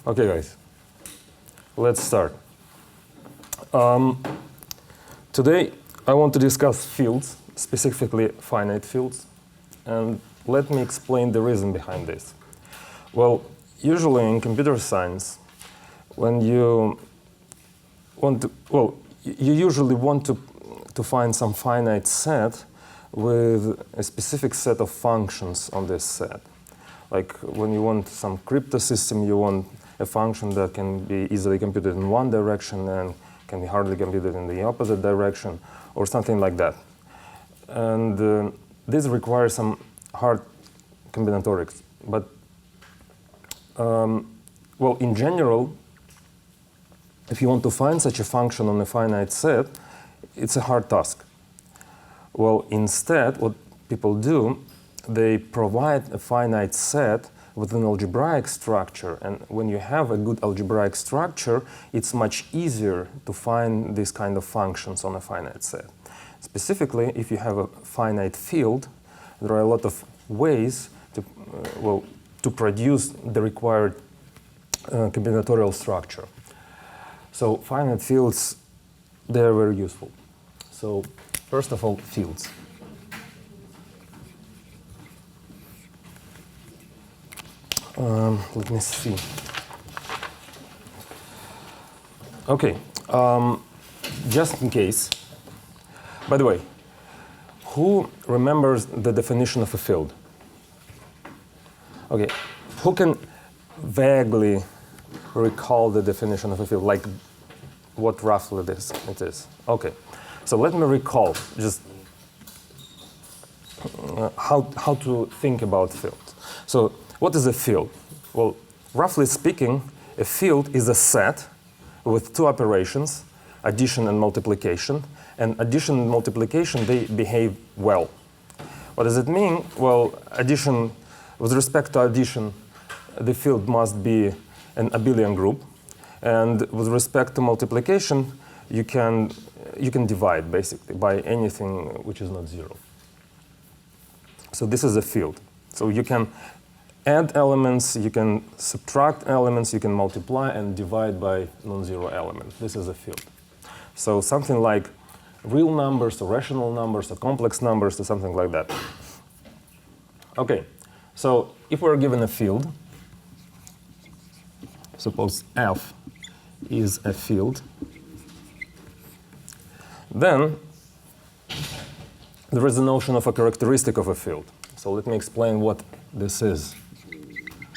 Okay, guys, let's start. Today, I want to discuss fields, specifically finite fields, and let me explain the reason behind this. Well, usually in computer science, when you want to, you usually want to find some finite set with a specific set of functions on this set. Like when you want some crypto system, you want a function that can be easily computed in one direction and can be hardly computed in the opposite direction, or something like that. And this requires some hard combinatorics. But, well, in general, if you want to find such a function on a finite set, it's a hard task. Well, instead, what people do, they provide a finite set with an algebraic structure. And when you have a good algebraic structure, it's much easier to find these kind of functions on a finite set. Specifically, if you have a finite field, there are a lot of ways to, to produce the required combinatorial structure. So finite fields, they're very useful. So first of all, fields. Let me see. Okay, just in case. By the way, who remembers the definition of a field? Okay, who can vaguely recall the definition of a field, like what roughly it is? Okay, so let me recall just how to think about fields. So what is a field? Well, roughly speaking, a field is a set with two operations, addition and multiplication. And addition and multiplication, they behave well. What does it mean? Well, addition, with respect to addition, the field must be an abelian group. And with respect to multiplication, you can divide, basically, by anything which is not zero. So this is a field. So you can add elements, you can subtract elements, you can multiply and divide by non-zero element. This is a field. So something like real numbers or rational numbers or complex numbers or something like that. Okay, so if we're given a field, suppose F is a field, then there is a notion of a characteristic of a field. So let me explain what this is,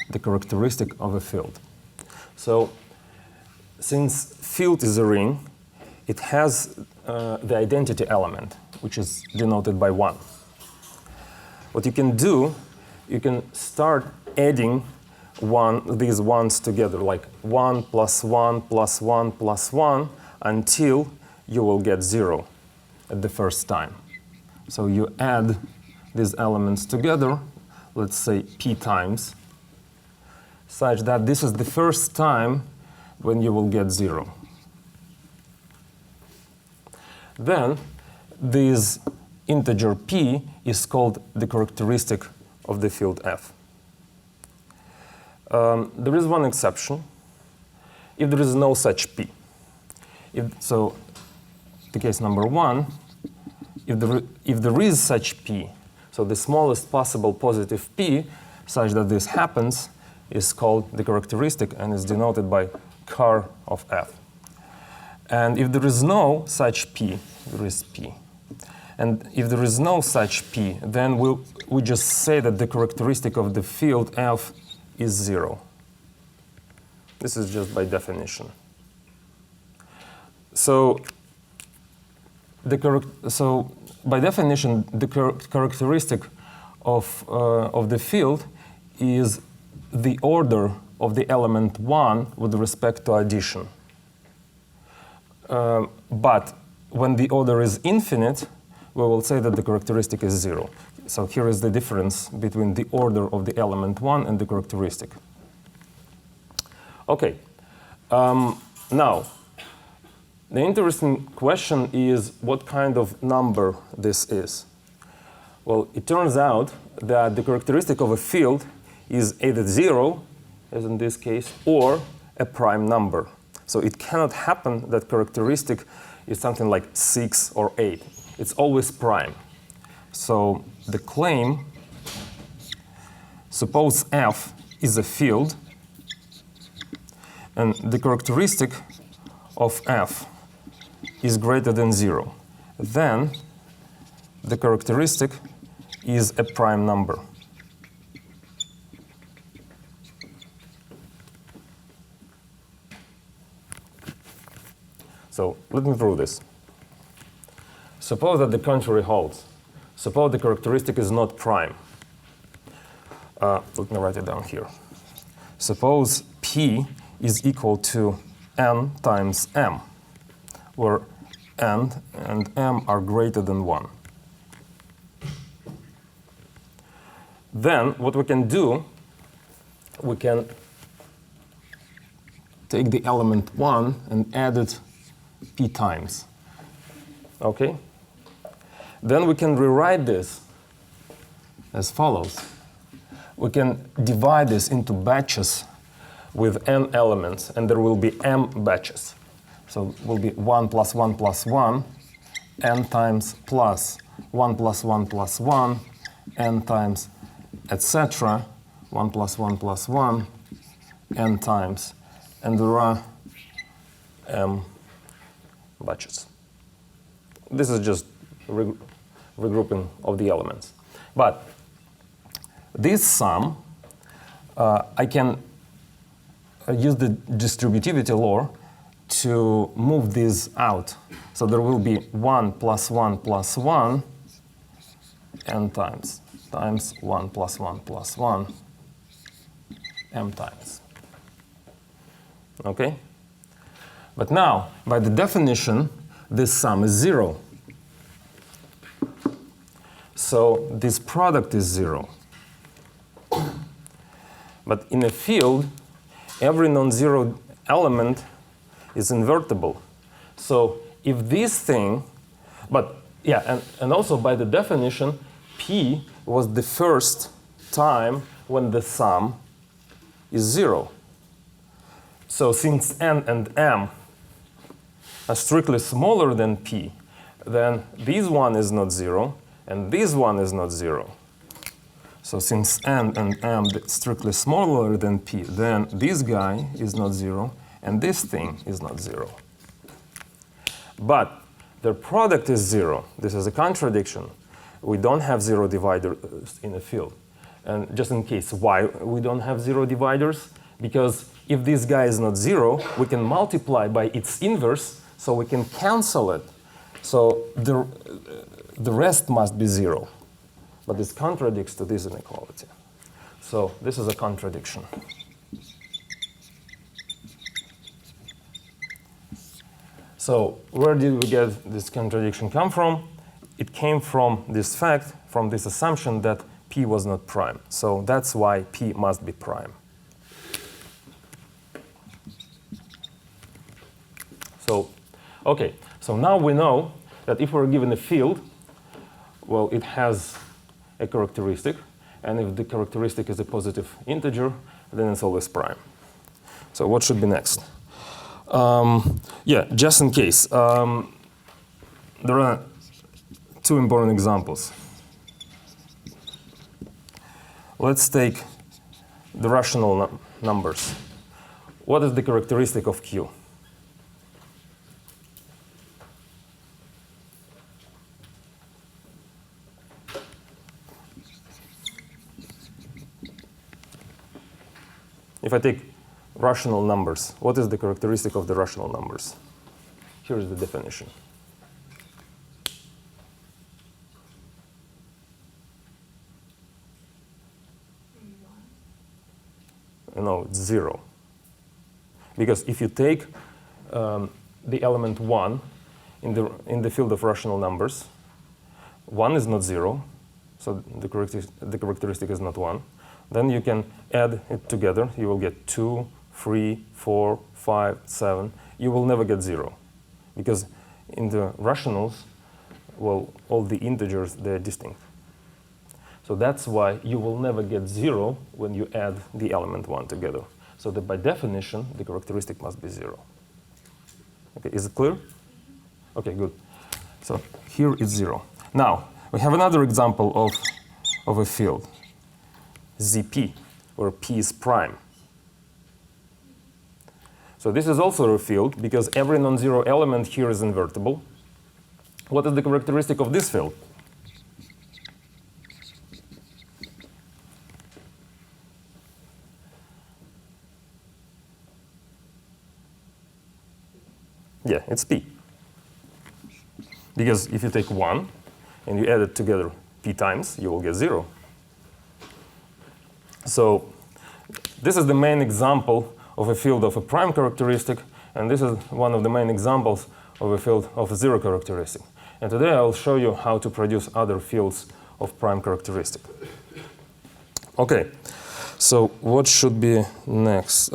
the characteristic of a field. So since field is a ring, it has the identity element, which is denoted by 1. What you can do, you can start adding these ones together, like 1 plus 1 plus 1 plus 1, until you will get 0 at the first time. So you add these elements together, let's say p times, such that this is the first time when you will get 0. Then this integer p is called the characteristic of the field F. There is one exception. If there is no such p. So the case number 1, if there is such p, so the smallest possible positive p, such that this happens, is called the characteristic and is denoted by char of F. And if there is no such p, there is p. And if there is no such p, then we just say that the characteristic of the field F is 0. This is just by definition. So by definition, the characteristic of the field is the order of the element 1 with respect to addition. But when the order is infinite, we will say that the characteristic is 0. So here is the difference between the order of the element 1 and the characteristic. Okay. Now, the interesting question is what kind of number this is. Well, it turns out that the characteristic of a field is either 0, as in this case, or a prime number. So it cannot happen that characteristic is something like 6 or 8. It's always prime. So the claim, suppose F is a field, and the characteristic of F is greater than 0. Then the characteristic is a prime number. So let me prove this. Suppose that the contrary holds. Suppose the characteristic is not prime. Let me write it down here. Suppose P is equal to n times m, where n and m are greater than 1. Then what we can do, we can take the element 1 and add it p times. Okay? Then we can rewrite this as follows. We can divide this into batches with n elements, and there will be m batches. So it will be 1 plus 1 plus 1, n times plus 1 plus 1 plus 1, n times, etc., 1 plus 1 plus 1, n times, and there are m batches. This is just regrouping of the elements. But this sum, I can use the distributivity law to move these out. So there will be 1 plus 1 plus 1 n times 1 plus 1 plus 1 m times. Okay? But now, by the definition, this sum is 0. So this product is 0. But in a field, every non-zero element is invertible. So if this thing, but yeah, and also by the definition, P was the first time when the sum is 0. So since n and m are strictly smaller than P, then this one is not 0, and this one is not 0. So since n and m are strictly smaller than P, then this guy is not 0, and this thing is not 0. But their product is 0. This is a contradiction. We don't have 0 dividers in a field. And just in case, why we don't have 0 dividers? Because if this guy is not 0, we can multiply by its inverse, so we can cancel it. So the rest must be 0. But this contradicts to this inequality. So this is a contradiction. So where did we get this contradiction come from? It came from this fact, from this assumption that P was not prime. So that's why P must be prime. So, okay, so now we know that if we're given a field, well, it has a characteristic, and if the characteristic is a positive integer, then it's always prime. So what should be next? Yeah, just in case, there are two important examples. Let's take the rational numbers. What is the characteristic of Q? If I take rational numbers, what is the characteristic of the rational numbers? Here is the definition. No, it's 0. Because if you take the element 1 in the field of rational numbers, 1 is not 0, so the characteristic is not 1. Then you can add it together. You will get 2, 3, 4, 5, 7. You will never get 0. Because in the rationals, well, all the integers, they're distinct. So that's why you will never get 0 when you add the element 1 together. So that by definition, the characteristic must be 0. Okay, is it clear? Okay, good. So here it's 0. Now, we have another example of a field, ZP, where P is prime. So this is also a field because every non-zero element here is invertible. What is the characteristic of this field? Yeah, it's P. Because if you take 1 and you add it together P times, you will get 0. So this is the main example of a field of a prime characteristic, and this is one of the main examples of a field of a zero characteristic. And today I'll show you how to produce other fields of prime characteristic. Okay, so what should be next?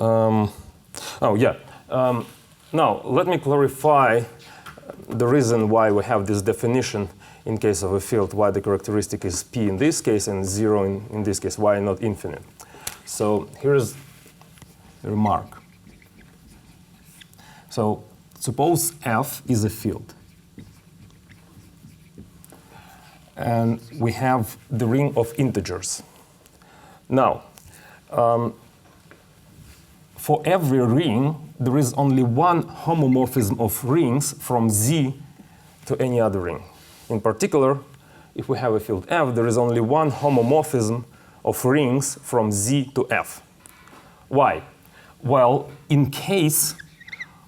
Now let me clarify the reason why we have this definition in case of a field, why the characteristic is P in this case and 0 in this case, why not infinite. So here's the remark. So suppose F is a field. And we have the ring of integers. Now, for every ring, there is only one homomorphism of rings from Z to any other ring. In particular, if we have a field F, there is only one homomorphism of rings from Z to F. Why? Well, in case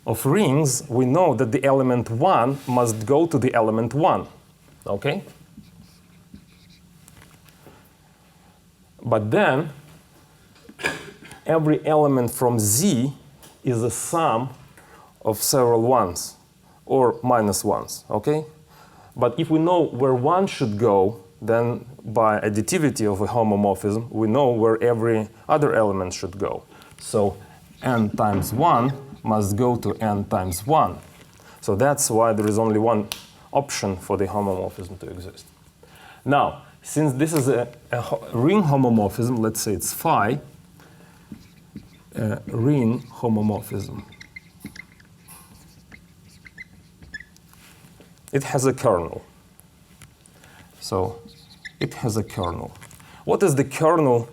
of rings, we know that the element 1 must go to the element 1. Okay? But then, every element from Z is a sum of several ones, or minus ones, okay? But if we know where 1 should go, then by additivity of a homomorphism, we know where every other element should go. So n times 1 must go to n times 1. So that's why there is only one option for the homomorphism to exist. Now, since this is a ring homomorphism, let's say it's phi, ring homomorphism. It has a kernel. So it has a kernel. What is the kernel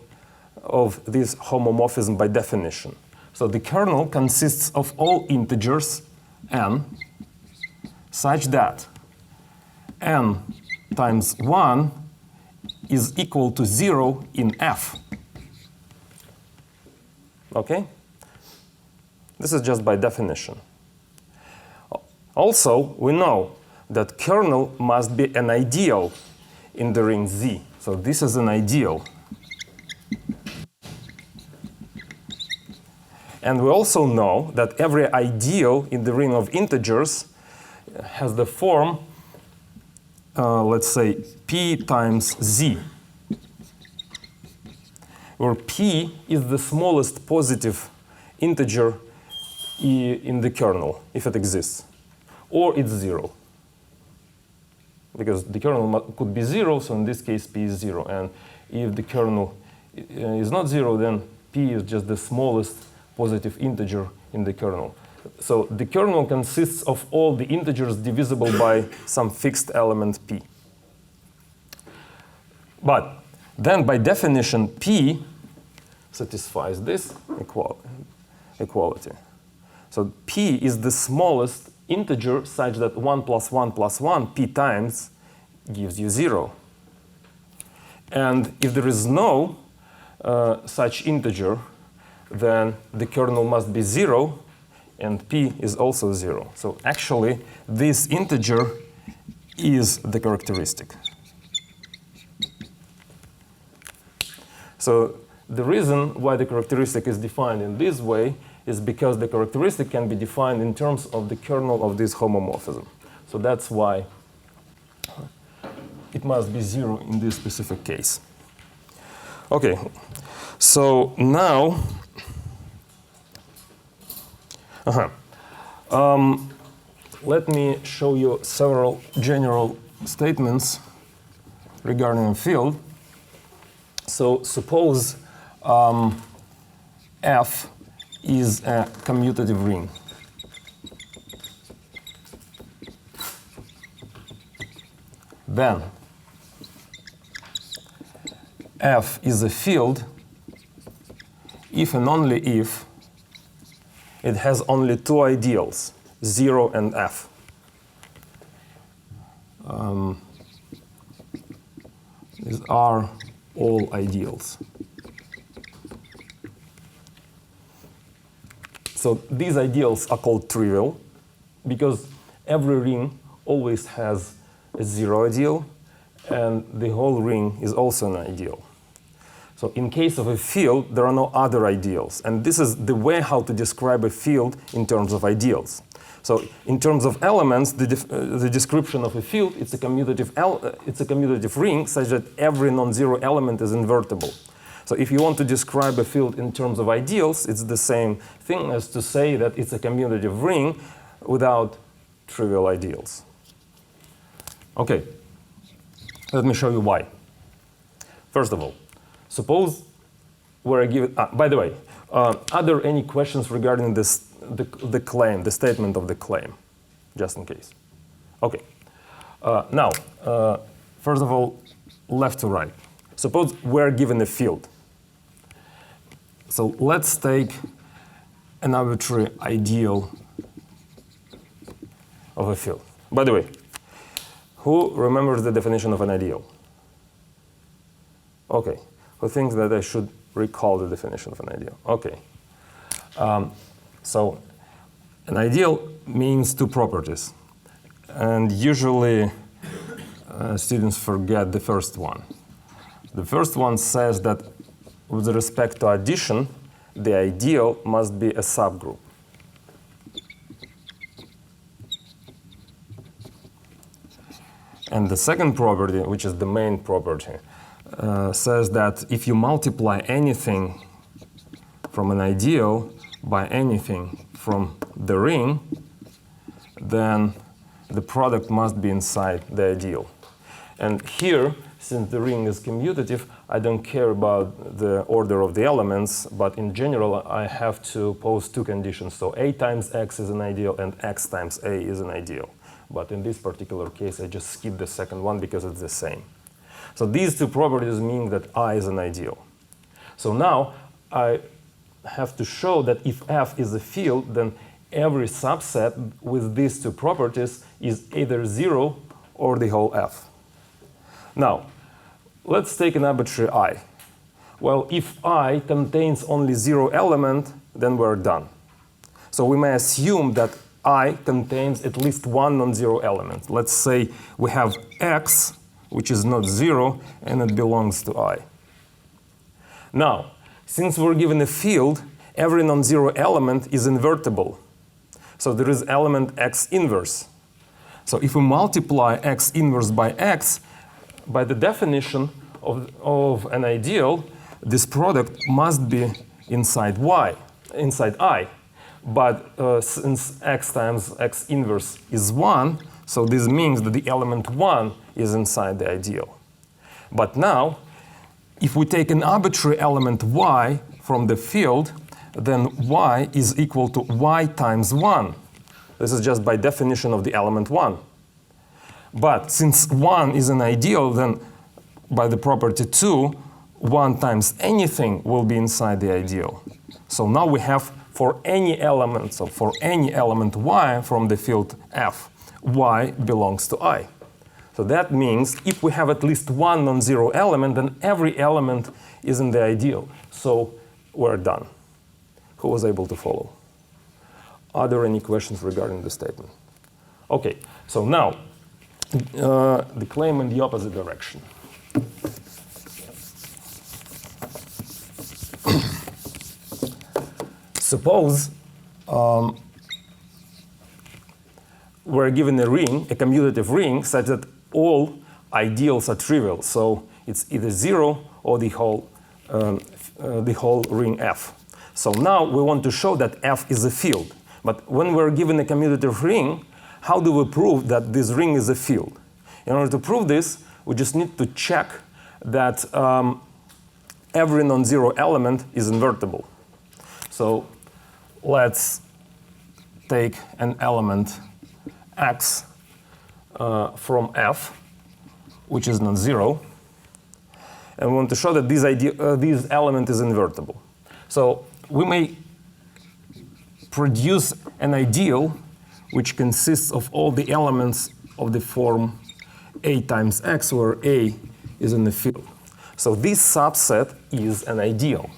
of this homomorphism by definition? So the kernel consists of all integers n such that n times 1 is equal to 0 in F. Okay? This is just by definition. Also, we know that kernel must be an ideal in the ring Z. So this is an ideal. And we also know that every ideal in the ring of integers has the form, let's say, P times Z, where P is the smallest positive integer in the kernel, if it exists, or it's 0. Because the kernel could be 0, so in this case P is 0. And if the kernel is not 0, then P is just the smallest positive integer in the kernel. So the kernel consists of all the integers divisible by some fixed element P. But then by definition, P satisfies this equality. So P is the smallest integer such that 1 plus 1 plus 1, P times, gives you 0. And if there is no such integer, then the kernel must be 0, and P is also 0. So actually, this integer is the characteristic. So the reason why the characteristic is defined in this way is because the characteristic can be defined in terms of the kernel of this homomorphism. So that's why it must be 0 in this specific case. Okay, so now let me show you several general statements regarding a field. So suppose F is a commutative ring. Then F is a field if and only if it has only two ideals, 0 and F. These are all ideals. So these ideals are called trivial because every ring always has a 0 ideal, and the whole ring is also an ideal. So in case of a field, there are no other ideals. And this is the way how to describe a field in terms of ideals. So in terms of elements, the description of a field, it's a commutative ring such that every non-zero element is invertible. So if you want to describe a field in terms of ideals, it's the same thing as to say that it's a commutative ring without trivial ideals. Okay, let me show you why. First of all, suppose we're given, by the way, are there any questions regarding this, the claim, the statement of the claim, just in case? Okay. Now, first of all, left to right. Suppose we're given a field. So let's take an arbitrary ideal of a field. By the way, who remembers the definition of an ideal? Okay. Who thinks that I should recall the definition of an ideal? Okay. So an ideal means two properties. And usually students forget the first one. The first one says that with respect to addition, the ideal must be a subgroup. And the second property, which is the main property, says that if you multiply anything from an ideal by anything from the ring, then the product must be inside the ideal. And here, since the ring is commutative, I don't care about the order of the elements, but in general, I have to pose two conditions. So A times X is an ideal and X times A is an ideal. But in this particular case, I just skip the second one because it's the same. So these two properties mean that I is an ideal. So now I have to show that if F is a field, then every subset with these two properties is either 0 or the whole F. Now, let's take an arbitrary I. Well, if I contains only 0 element, then we're done. So we may assume that I contains at least one non-zero element. Let's say we have X, which is not 0, and it belongs to I. Now, since we're given a field, every non-zero element is invertible. So there is element X inverse. So if we multiply X inverse by X, by the definition of an ideal, this product must be inside I. But since X times X inverse is 1, so this means that the element 1 is inside the ideal. But now, if we take an arbitrary element Y from the field, then Y is equal to Y times 1. This is just by definition of the element 1. But since 1 is an ideal, then by the property 2, 1 times anything will be inside the ideal. So now we have for any element, so for any element Y from the field F, Y belongs to I. So that means if we have at least one non-zero element, then every element is in the ideal. So we're done. Who was able to follow? Are there any questions regarding the statement? Okay, so now the claim in the opposite direction. Suppose we're given a ring, a commutative ring, such that all ideals are trivial. So it's either 0 or the whole ring F. So now we want to show that F is a field. But when we're given a commutative ring, how do we prove that this ring is a field? In order to prove this, we just need to check that every non-zero element is invertible. So let's take an element x from F, which is non-zero, and we want to show that this element is invertible. So we may produce an ideal which consists of all the elements of the form A times X, where A is in the field. So this subset is an ideal.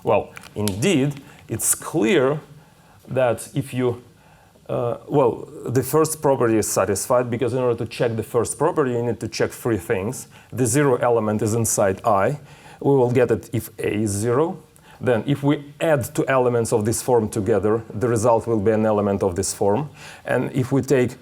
Well, indeed, it's clear that if you well, the first property is satisfied, because in order to check the first property, you need to check three things. The zero element is inside I. We will get it if A is zero. Then if we add two elements of this form together, the result will be an element of this form. And if we take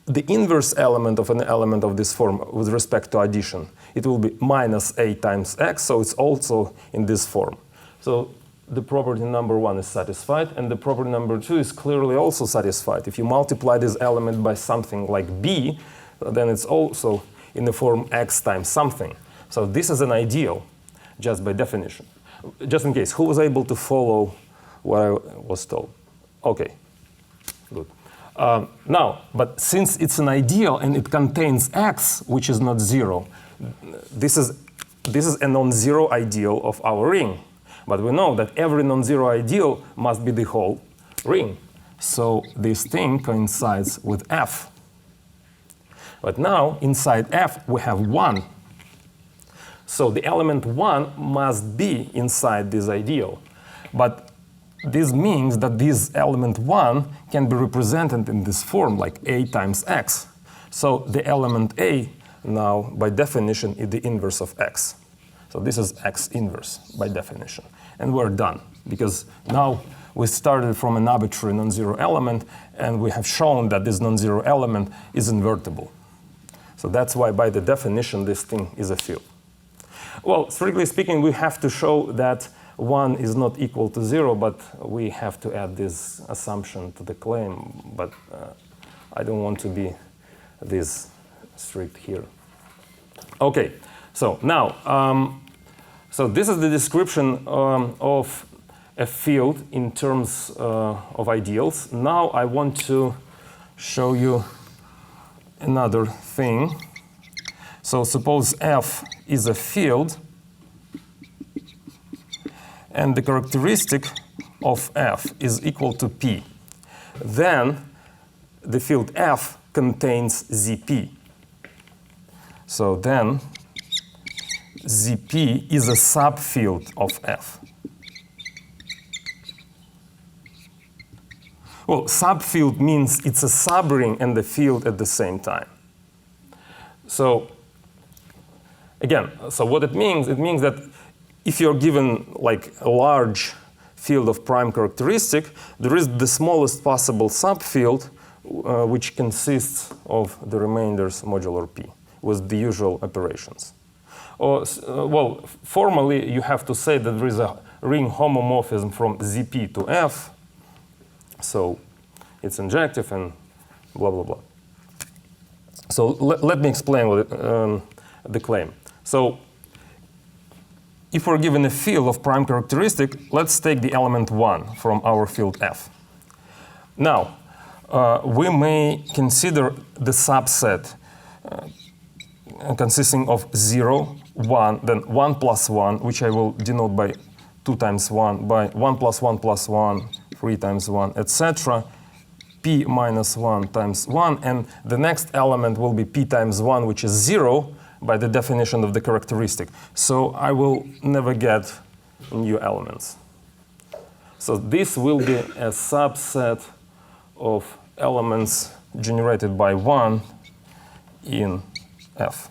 the inverse element of an element of this form with respect to addition, it will be minus A times X, so it's also in this form. So the property number one is satisfied, and the property number two is clearly also satisfied. If you multiply this element by something like B, then it's also in the form X times something. So this is an ideal, just by definition. Just in case, who was able to follow what I was told? Okay, good. Now, but since it's an ideal and it contains X, which is not zero, this is a non-zero ideal of our ring. But we know that every non-zero ideal must be the whole ring. So this thing coincides with F. But now, inside F, we have 1. So the element 1 must be inside this ideal. But this means that this element 1 can be represented in this form, like A times X. So the element A now, by definition, is the inverse of X. So this is X inverse, by definition. And we're done, because now we started from an arbitrary non-zero element, and we have shown that this non-zero element is invertible. So that's why, by the definition, this thing is a field. Well, strictly speaking, we have to show that 1 is not equal to 0, but we have to add this assumption to the claim. But I don't want to be this strict here. OK, so now, so this is the description of a field in terms of ideals. Now I want to show you another thing. So suppose F is a field, and the characteristic of F is equal to P. Then the field F contains ZP. So then ZP is a subfield of F. Well, subfield means it's a subring and the field at the same time. So again, so what it means that if you're given like a large field of prime characteristic, there is the smallest possible subfield which consists of the remainders modular P with the usual operations. Well, formally, you have to say that there is a ring homomorphism from ZP to F. So it's injective and blah, blah, blah. So let me explain what the claim. So if we're given a field of prime characteristic, let's take the element 1 from our field F. Now, we may consider the subset consisting of 0, 1, then 1 plus 1, which I will denote by 2 times 1, by 1 plus 1 plus 1, 3 times 1, etc., p minus 1 times 1, and the next element will be p times 1, which is 0, by the definition of the characteristic. So I will never get new elements. So this will be a subset of elements generated by 1 in F.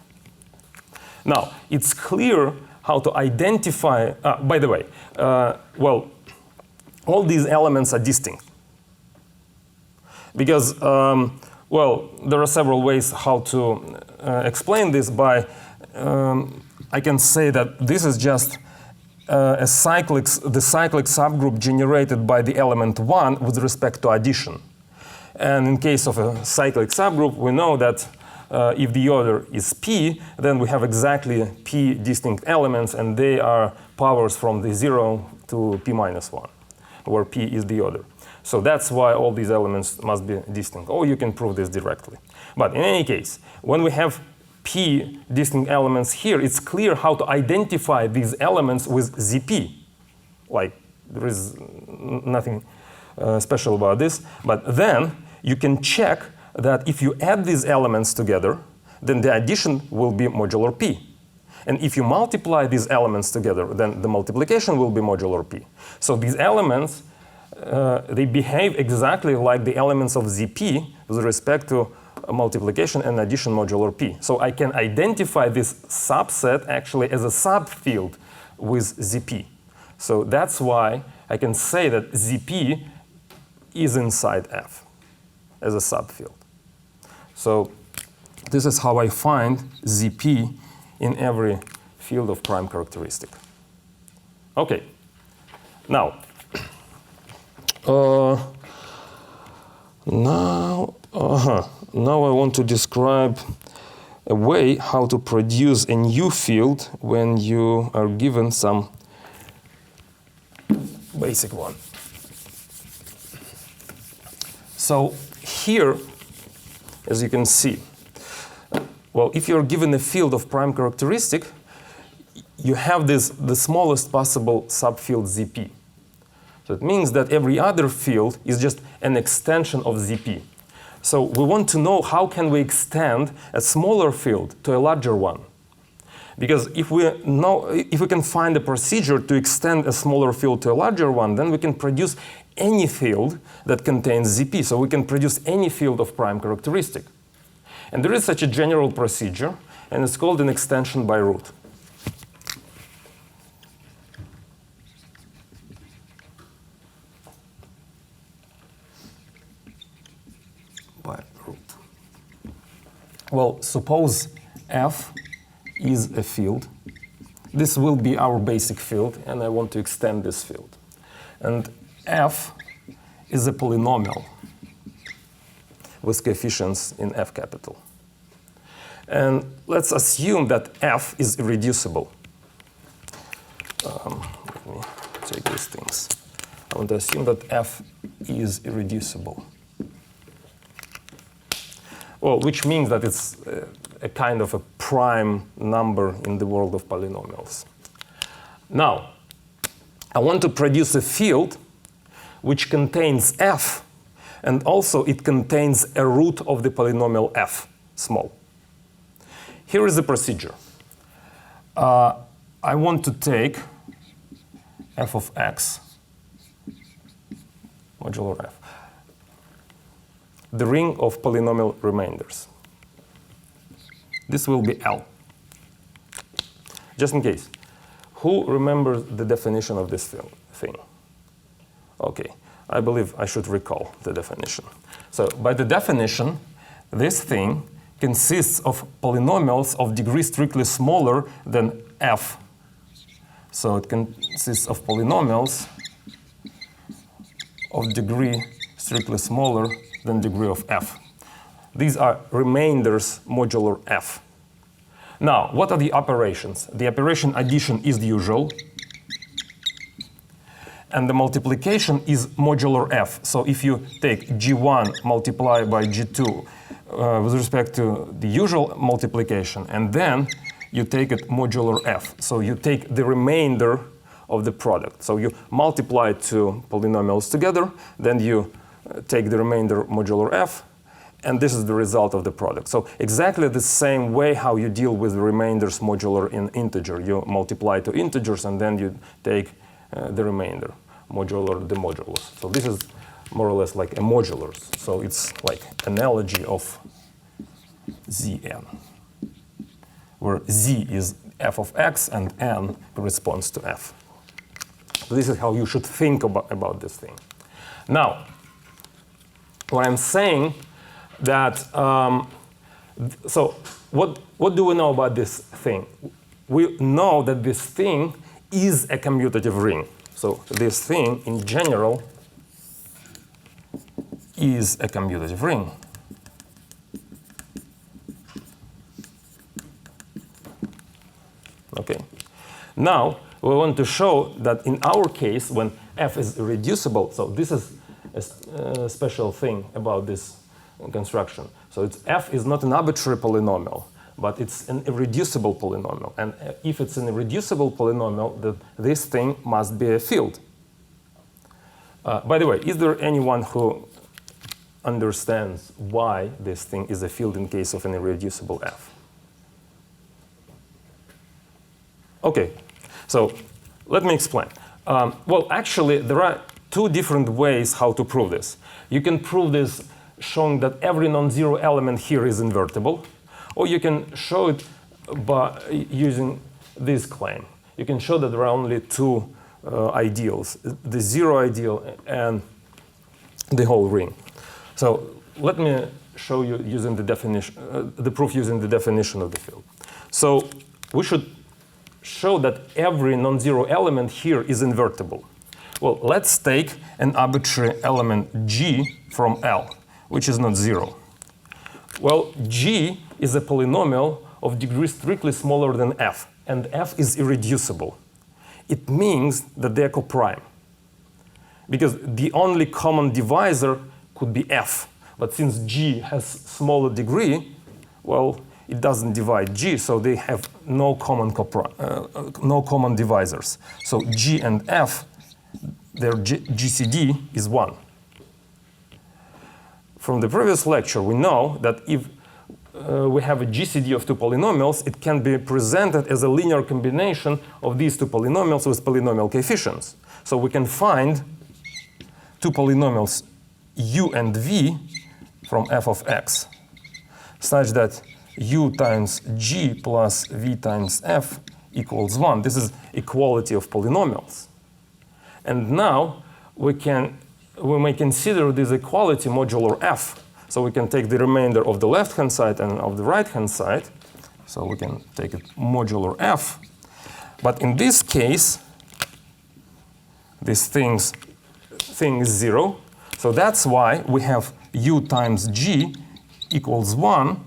Now, it's clear how to identify, by the way, well, all these elements are distinct. Because, well, there are several ways how to explain this by, I can say that this is just the cyclic subgroup generated by the element 1 with respect to addition. And in case of a cyclic subgroup, we know that if the order is p, then we have exactly p distinct elements, and they are powers from the 0 to p minus 1, where p is the order. So that's why all these elements must be distinct. Or you can prove this directly. But in any case, when we have p distinct elements here, it's clear how to identify these elements with zp. Like, there is nothing special about this. But then you can check that if you add these elements together, then the addition will be modular p. And if you multiply these elements together, then the multiplication will be modular p. So these elements, they behave exactly like the elements of zp with respect to multiplication and addition modular p. So I can identify this subset actually as a subfield with zp. So that's why I can say that zp is inside f as a subfield. So this is how I find zp in every field of prime characteristic. Okay. Now, now I want to describe a way how to produce a new field when you are given some basic one. So here, as you can see, well, if you're given a field of prime characteristic, you have the smallest possible subfield zp. So it means that every other field is just an extension of zp. So we want to know how can we extend a smaller field to a larger one. Because if we can find a procedure to extend a smaller field to a larger one, then we can produce any field that contains zp. So we can produce any field of prime characteristic. And there is such a general procedure, and it's called an extension by root. By root. Well, suppose f is a field. This will be our basic field, and I want to extend this field. And f is a polynomial with coefficients in f capital. And let's assume that f is irreducible. Let me take these things. I want to assume that f is irreducible. Well, which means that it's a kind of a prime number in the world of polynomials. Now, I want to produce a field which contains f, and also it contains a root of the polynomial f, small. Here is the procedure. I want to take f of x modular f, the ring of polynomial remainders. This will be L. Just in case, who remembers the definition of this thing? Okay, I believe I should recall the definition. So by the definition, this thing consists of polynomials of degree strictly smaller than f. So it consists of polynomials of degree strictly smaller than degree of f. These are remainders modular f. Now, what are the operations? The operation addition is the usual, and the multiplication is modular f. So if you take g1 multiplied by g2 with respect to the usual multiplication, and then you take it modular f. So you take the remainder of the product. So you multiply two polynomials together, then you take the remainder modular f, and this is the result of the product. So exactly the same way how you deal with remainders modular in integer. You multiply two integers, and then you take the remainder, modular the modulus. So this is more or less like a modulus. So it's like analogy of Zn, where Z is f of x and n corresponds to f. So this is how you should think about this thing. Now, what I'm saying that, so what do we know about this thing? We know that this thing is a commutative ring. So this thing, in general, is a commutative ring. Okay. Now, we want to show that in our case, when f is irreducible, so this is a special thing about this construction. So it's f is not an arbitrary polynomial, but it's an irreducible polynomial. And if it's an irreducible polynomial, this thing must be a field. By the way, is there anyone who understands why this thing is a field in case of an irreducible f? OK, so let me explain. Well, actually, there are two different ways how to prove this. You can prove this showing that every non-zero element here is invertible, or you can show it by using this claim. You can show that there are only two ideals, the zero ideal and the whole ring. So let me show you using the definition, the proof using the definition of the field. So we should show that every non-zero element here is invertible. Well, let's take an arbitrary element g from L, which is not zero. Well, g is a polynomial of degree strictly smaller than f, and f is irreducible. It means that they're coprime, because the only common divisor could be f. But since g has smaller degree, well, it doesn't divide g, so they have no common divisors. So g and f, their GCD is 1. From the previous lecture, we know that if we have a GCD of two polynomials, it can be presented as a linear combination of these two polynomials with polynomial coefficients. So we can find two polynomials u and v from f of x, such that u times g plus v times f equals 1. This is equality of polynomials. And now we may consider this equality modular f. So we can take the remainder of the left-hand side and of the right-hand side. So we can take it modular f. But in this case, this thing is 0. So that's why we have u times g equals 1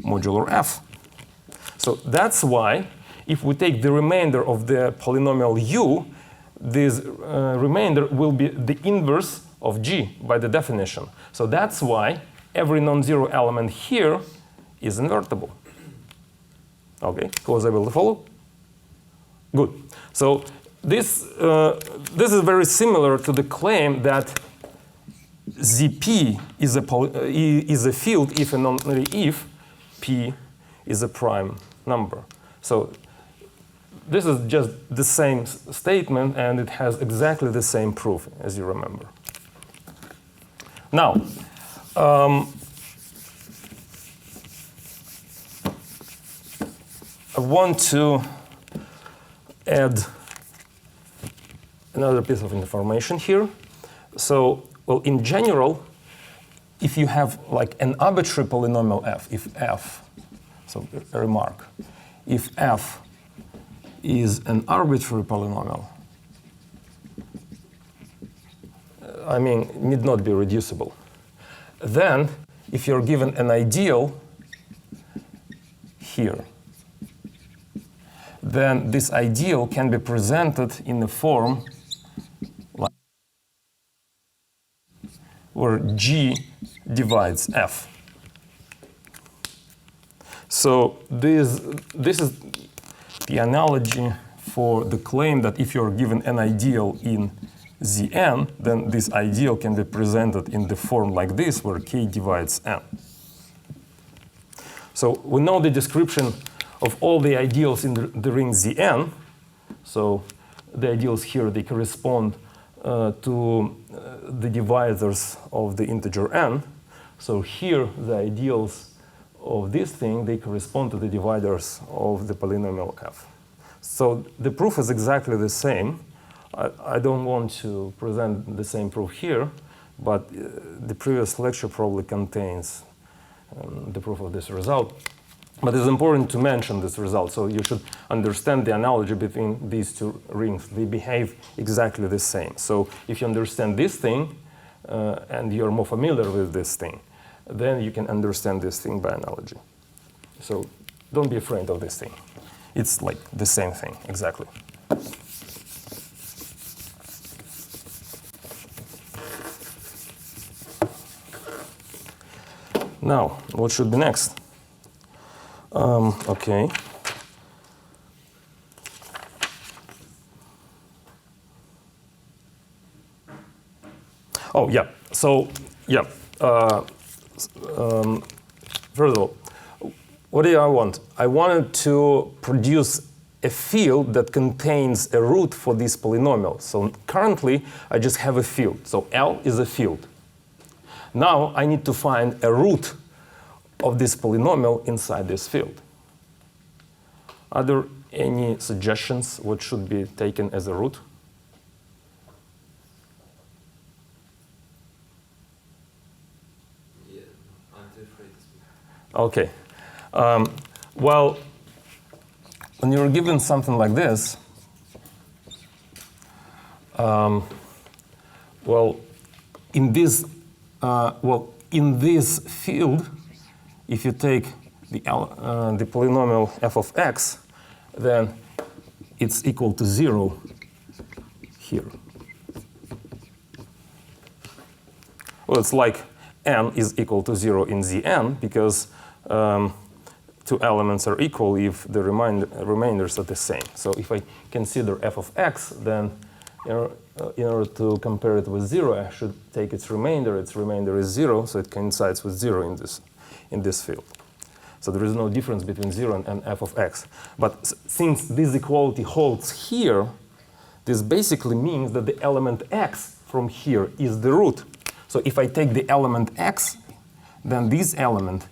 modular f. So that's why if we take the remainder of the polynomial u, this remainder will be the inverse of g by the definition. So that's why every non-zero element here is invertible. OK, who was able to follow? Good. So this is very similar to the claim that Zp is a field if and only if p is a prime number. So this is just the same statement, and it has exactly the same proof, as you remember. Now, I want to add another piece of information here. So, well, in general, if you have like an arbitrary polynomial f, if f, so a remark, if f is an arbitrary polynomial, I mean, need not be reducible. Then, if you're given an ideal here, then this ideal can be presented in the form like where g divides f. So this is the analogy for the claim that if you're given an ideal in Zn, then this ideal can be presented in the form like this, where k divides n. So we know the description of all the ideals in the ring Zn. So the ideals here, they correspond to the divisors of the integer n. So here, the ideals of this thing, they correspond to the divisors of the polynomial f. So the proof is exactly the same. I don't want to present the same proof here, but the previous lecture probably contains the proof of this result. But it's important to mention this result, so you should understand the analogy between these two rings. They behave exactly the same. So if you understand this thing, and you're more familiar with this thing, then you can understand this thing by analogy. So don't be afraid of this thing. It's like the same thing, exactly. Now, what should be next? Okay. Oh, yeah. So, yeah. First of all, what do I want? I wanted to produce a field that contains a root for this polynomial. So currently, I just have a field. So L is a field. Now I need to find a root of this polynomial inside this field. Are there any suggestions what should be taken as a root? Yeah, I'm too afraid to speak. Okay. Well, when you're given something like this, well, in this field, if you take the polynomial f of x, then it's equal to 0 here. Well, it's like n is equal to 0 in Zn because two elements are equal if the remainders are the same. So if I consider f of x, then in order to compare it with 0, I should take its remainder. Its remainder is 0, so it coincides with 0 in this field. So there is no difference between 0 and f of x. But since this equality holds here, this basically means that the element x from here is the root. So if I take the element x, then this element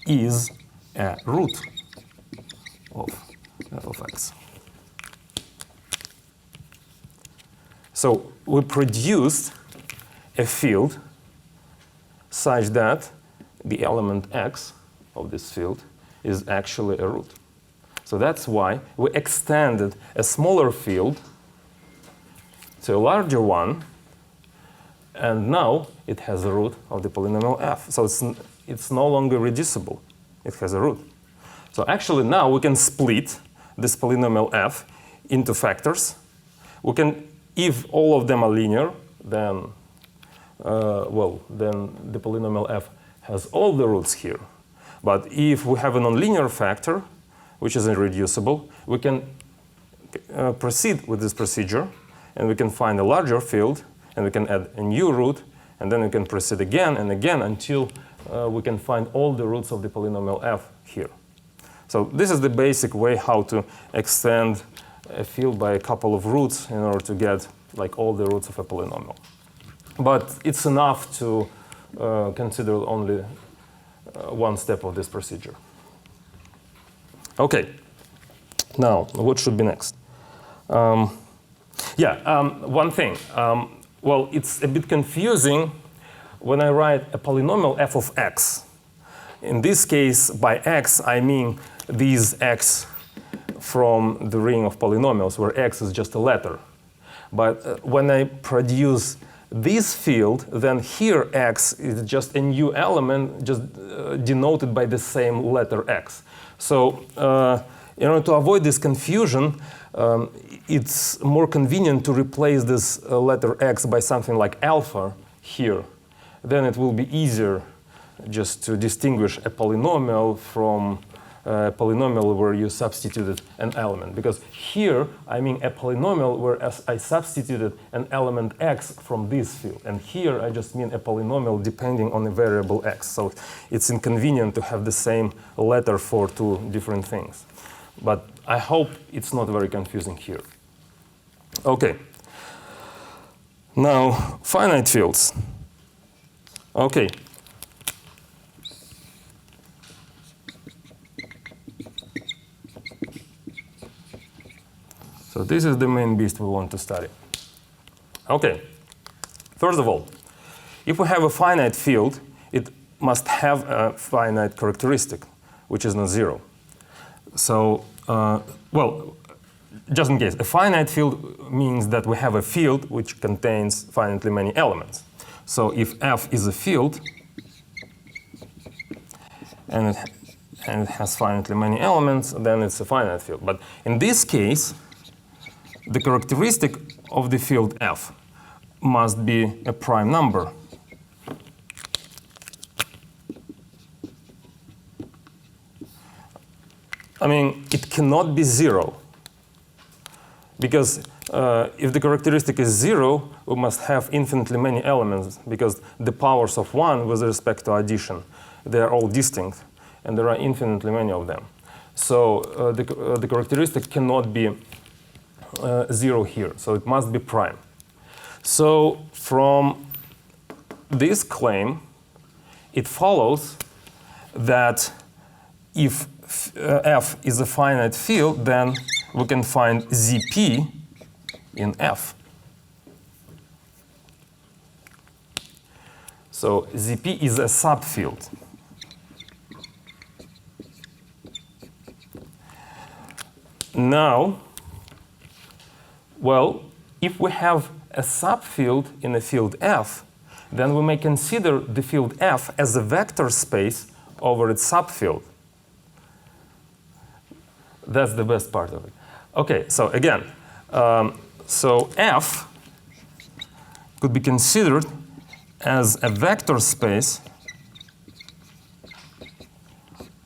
is a root of f of x. So we produced a field such that the element x of this field is actually a root. So that's why we extended a smaller field to a larger one, and now it has a root of the polynomial f. So it's no longer reducible. It has a root. So actually now we can split this polynomial f into factors. We can, if all of them are linear, then then the polynomial f has all the roots here. But if we have a nonlinear factor, which is irreducible, we can proceed with this procedure, and we can find a larger field, and we can add a new root, and then we can proceed again and again until we can find all the roots of the polynomial f here. So this is the basic way how to extend a field by a couple of roots in order to get like all the roots of a polynomial. But it's enough to consider only one step of this procedure. Okay. Now, what should be next? One thing. Well, it's a bit confusing when I write a polynomial f of x. In this case, by x, I mean these x from the ring of polynomials, where x is just a letter. But when I produce this field, then here x is just a new element, just denoted by the same letter x. So in order to avoid this confusion, it's more convenient to replace this letter x by something like alpha here. Then it will be easier just to distinguish a polynomial from a polynomial where you substituted an element. Because here, I mean a polynomial where I substituted an element x from this field. And here, I just mean a polynomial depending on a variable x. So it's inconvenient to have the same letter for two different things. But I hope it's not very confusing here. OK. Now, finite fields. OK. So this is the main beast we want to study. OK. First of all, if we have a finite field, it must have a finite characteristic, which is not zero. So, well, just in case, a finite field means that we have a field which contains finitely many elements. So if f is a field, and and it has finitely many elements, then it's a finite field. But in this case, the characteristic of the field F must be a prime number. I mean, it cannot be 0. Because if the characteristic is 0, we must have infinitely many elements, because the powers of 1 with respect to addition, they are all distinct, and there are infinitely many of them. So the characteristic cannot be 0 here, so it must be prime. So from this claim, it follows that if F is a finite field, then we can find ZP in F. So ZP is a subfield. Now, well, if we have a subfield in a field F, then we may consider the field F as a vector space over its subfield. That's the best part of it. Okay, so again, so F could be considered as a vector space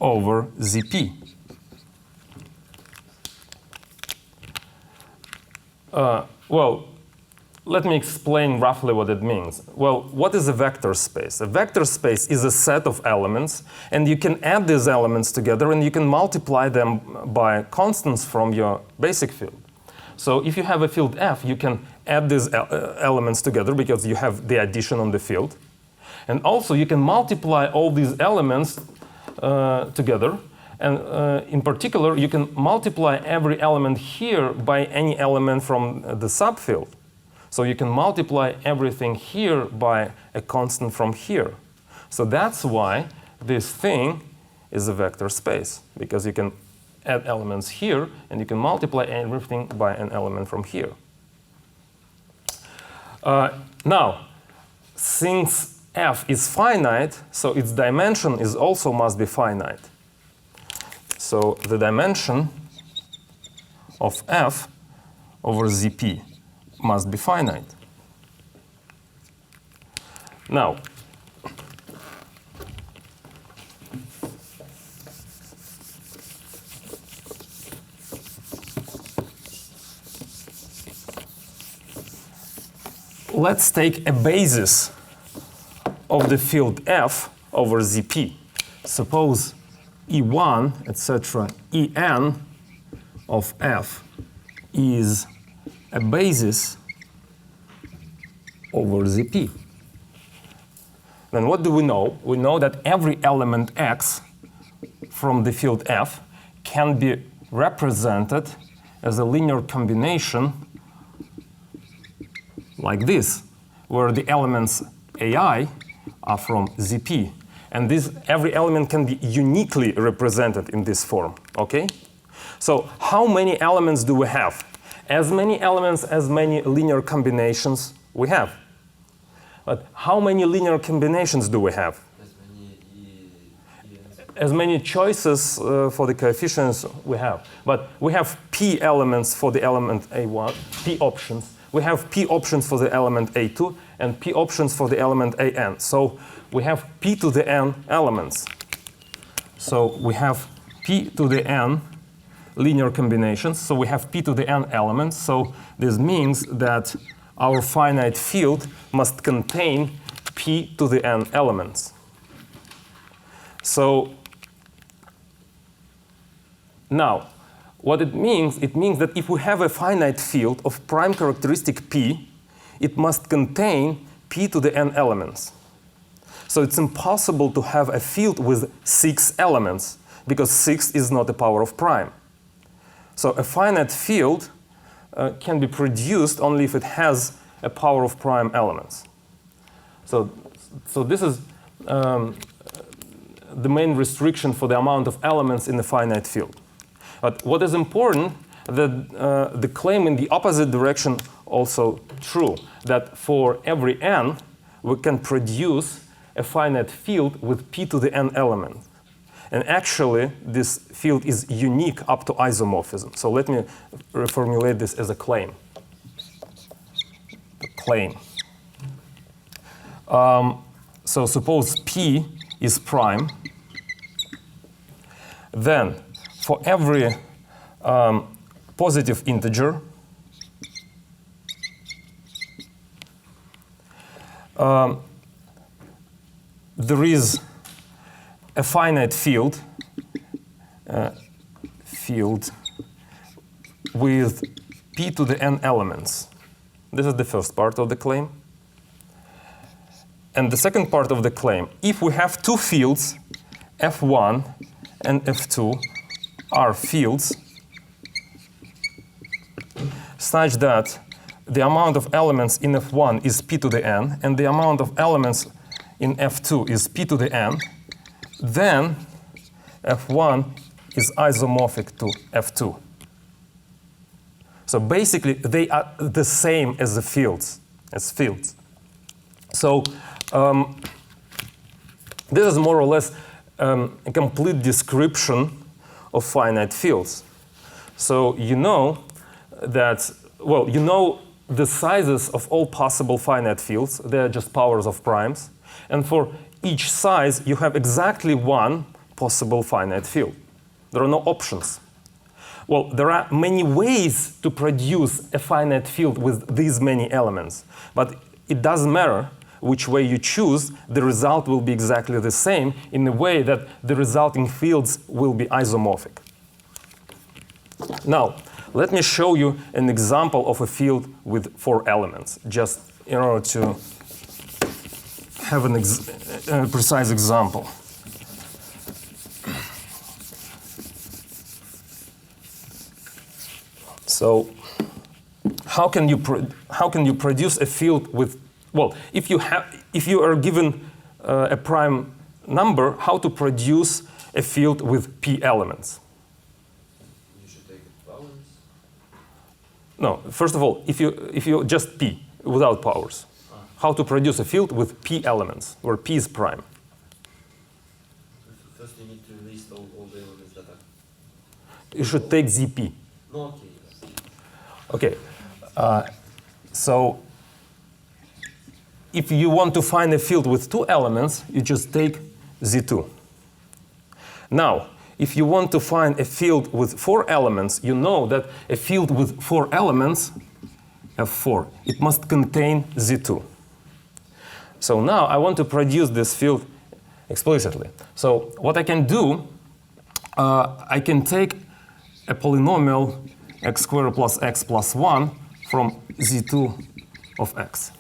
over ZP. Well, let me explain roughly what it means. Well, what is a vector space? A vector space is a set of elements, and you can add these elements together, and you can multiply them by constants from your basic field. So if you have a field F, you can add these elements together because you have the addition on the field. And also, you can multiply all these elements together. And in particular, you can multiply every element here by any element from the subfield. So you can multiply everything here by a constant from here. So that's why this thing is a vector space, because you can add elements here, and you can multiply everything by an element from here. Now, since F is finite, so its dimension is also must be finite. So the dimension of F over ZP must be finite. Now, let's take a basis of the field F over ZP. Suppose E1, etc., En of F is a basis over ZP. Then what do we know? We know that every element X from the field F can be represented as a linear combination like this, where the elements AI are from ZP. And every element can be uniquely represented in this form, okay? So how many elements do we have? As many elements as many linear combinations we have. But how many linear combinations do we have? As many choices for the coefficients we have. But we have p elements for the element A1, p options. We have p options for the element A2, and p options for the element AN. So we have p to the n elements. So we have p to the n linear combinations. So we have p to the n elements. So this means that our finite field must contain p to the n elements. So now, what it means that if we have a finite field of prime characteristic p, it must contain p to the n elements. So it's impossible to have a field with 6 elements, because 6 is not a power of prime. So a finite field can be produced only if it has a power of prime elements. So this is the main restriction for the amount of elements in a finite field. But what is important, that the claim in the opposite direction also true, that for every n, we can produce a finite field with p to the n elements. And actually, this field is unique up to isomorphism. So let me reformulate this as a claim. Claim. So suppose P is prime. Then for every positive integer, there is a finite field, with p to the n elements. This is the first part of the claim. And the second part of the claim, if we have two fields, f1 and f2 are fields such that the amount of elements in f1 is p to the n, and the amount of elements in f2 is p to the n, then f1 is isomorphic to f2. So basically, they are the same as the fields, So this is more or less a complete description of finite fields. So you know that, well, you know the sizes of all possible finite fields. They're just powers of primes. And for each size, you have exactly one possible finite field. There are no options. Well, there are many ways to produce a finite field with these many elements. But it doesn't matter which way you choose, the result will be exactly the same in the way that the resulting fields will be isomorphic. Now, let me show you an example of a field with 4 elements, just in order to have a precise example. So, how can you produce a field with, well, if you are given a prime number, how to produce a field with p elements? You should take powers. No, first of all, if you just p without powers, how to produce a field with p elements, where p is prime? First, you need to list all the elements that are. You should take zp. No, Okay, okay. so if you want to find a field with 2 elements, you just take z2. Now, if you want to find a field with 4 elements, you know that a field with 4 elements, f4, it must contain z2. So now I want to produce this field explicitly. So what I can do, I can take a polynomial x squared plus x plus 1 from z2 of x.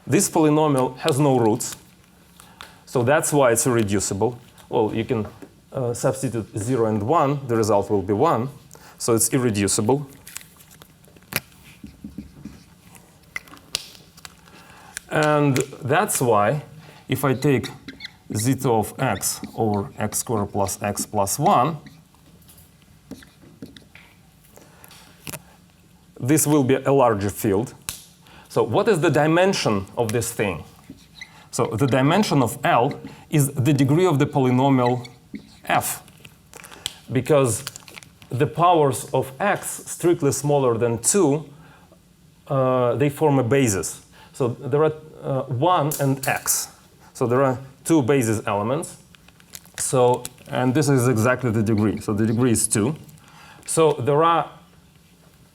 This polynomial has no roots, so that's why it's irreducible. Well, you can substitute 0 and 1, the result will be 1, so it's irreducible. And that's why if I take z2 of x over x squared plus x plus 1, this will be a larger field. So what is the dimension of this thing? So the dimension of L is the degree of the polynomial f, because the powers of x strictly smaller than 2, they form a basis. So there are 1 and x. So there are 2 basis elements. So, and this is exactly the degree. So the degree is 2. So there are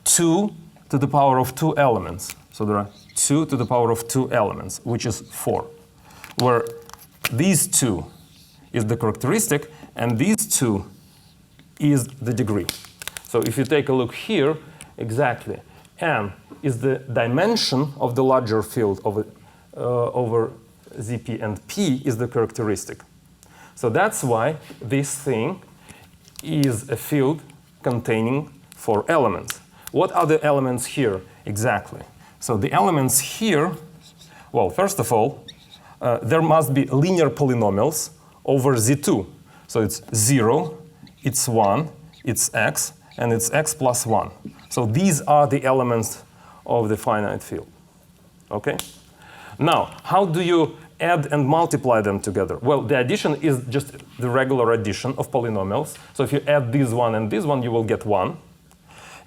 2 to the power of 2 elements. So there are 2 to the power of 2 elements, which is 4, where these 2 is the characteristic, and these 2 is the degree. So if you take a look here, exactly, n is the dimension of the larger field over zp, and p is the characteristic. So that's why this thing is a field containing 4 elements. What are the elements here exactly? So the elements here, well, first of all, there must be linear polynomials over z2. So it's 0, it's 1, it's x, and it's x plus 1. So these are the elements of the finite field. Okay? Now, how do you add and multiply them together? Well, the addition is just the regular addition of polynomials. So if you add this one and this one, you will get 1.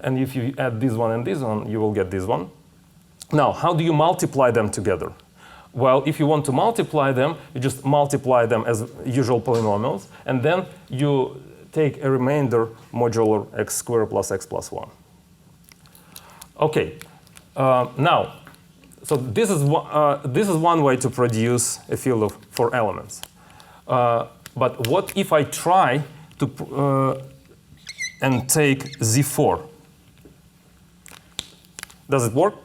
And if you add this one and this one, you will get this one. Now, how do you multiply them together? Well, if you want to multiply them, you just multiply them as usual polynomials, and then you take a remainder modular x squared plus x plus 1. Okay, now, so this is one way to produce a field of 4 elements. But what if I try to and take Z4? Does it work?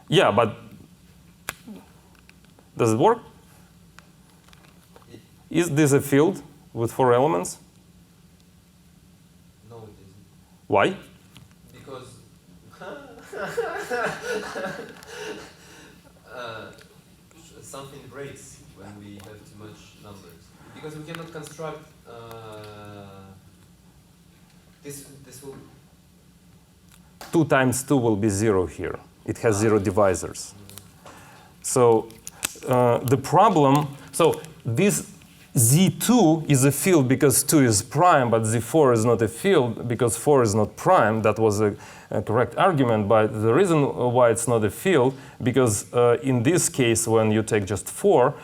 Yeah, but does it work? Is this a field with 4 elements? No, it isn't. Why? Because something breaks when we have too much numbers. Because we cannot construct this will 2 times 2 will be 0 here. It has 0 divisors. So the problem, so this Z2 is a field because 2 is prime, but Z4 is not a field because 4 is not prime. That was a correct argument, but the reason why it's not a field, because in this case, when you take just 4,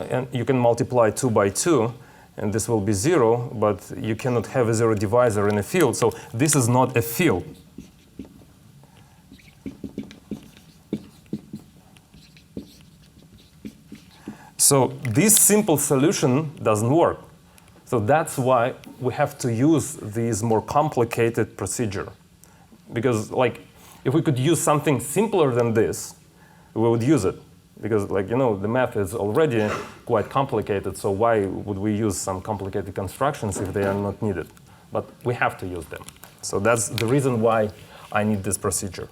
and you can multiply 2 by 2, and this will be 0, but you cannot have a 0 divisor in a field, so this is not a field. So this simple solution doesn't work. So that's why we have to use this more complicated procedure. Because like, if we could use something simpler than this, we would use it. Because like, you know, the math is already quite complicated, so why would we use some complicated constructions if they are not needed? But we have to use them. So that's the reason why I need this procedure.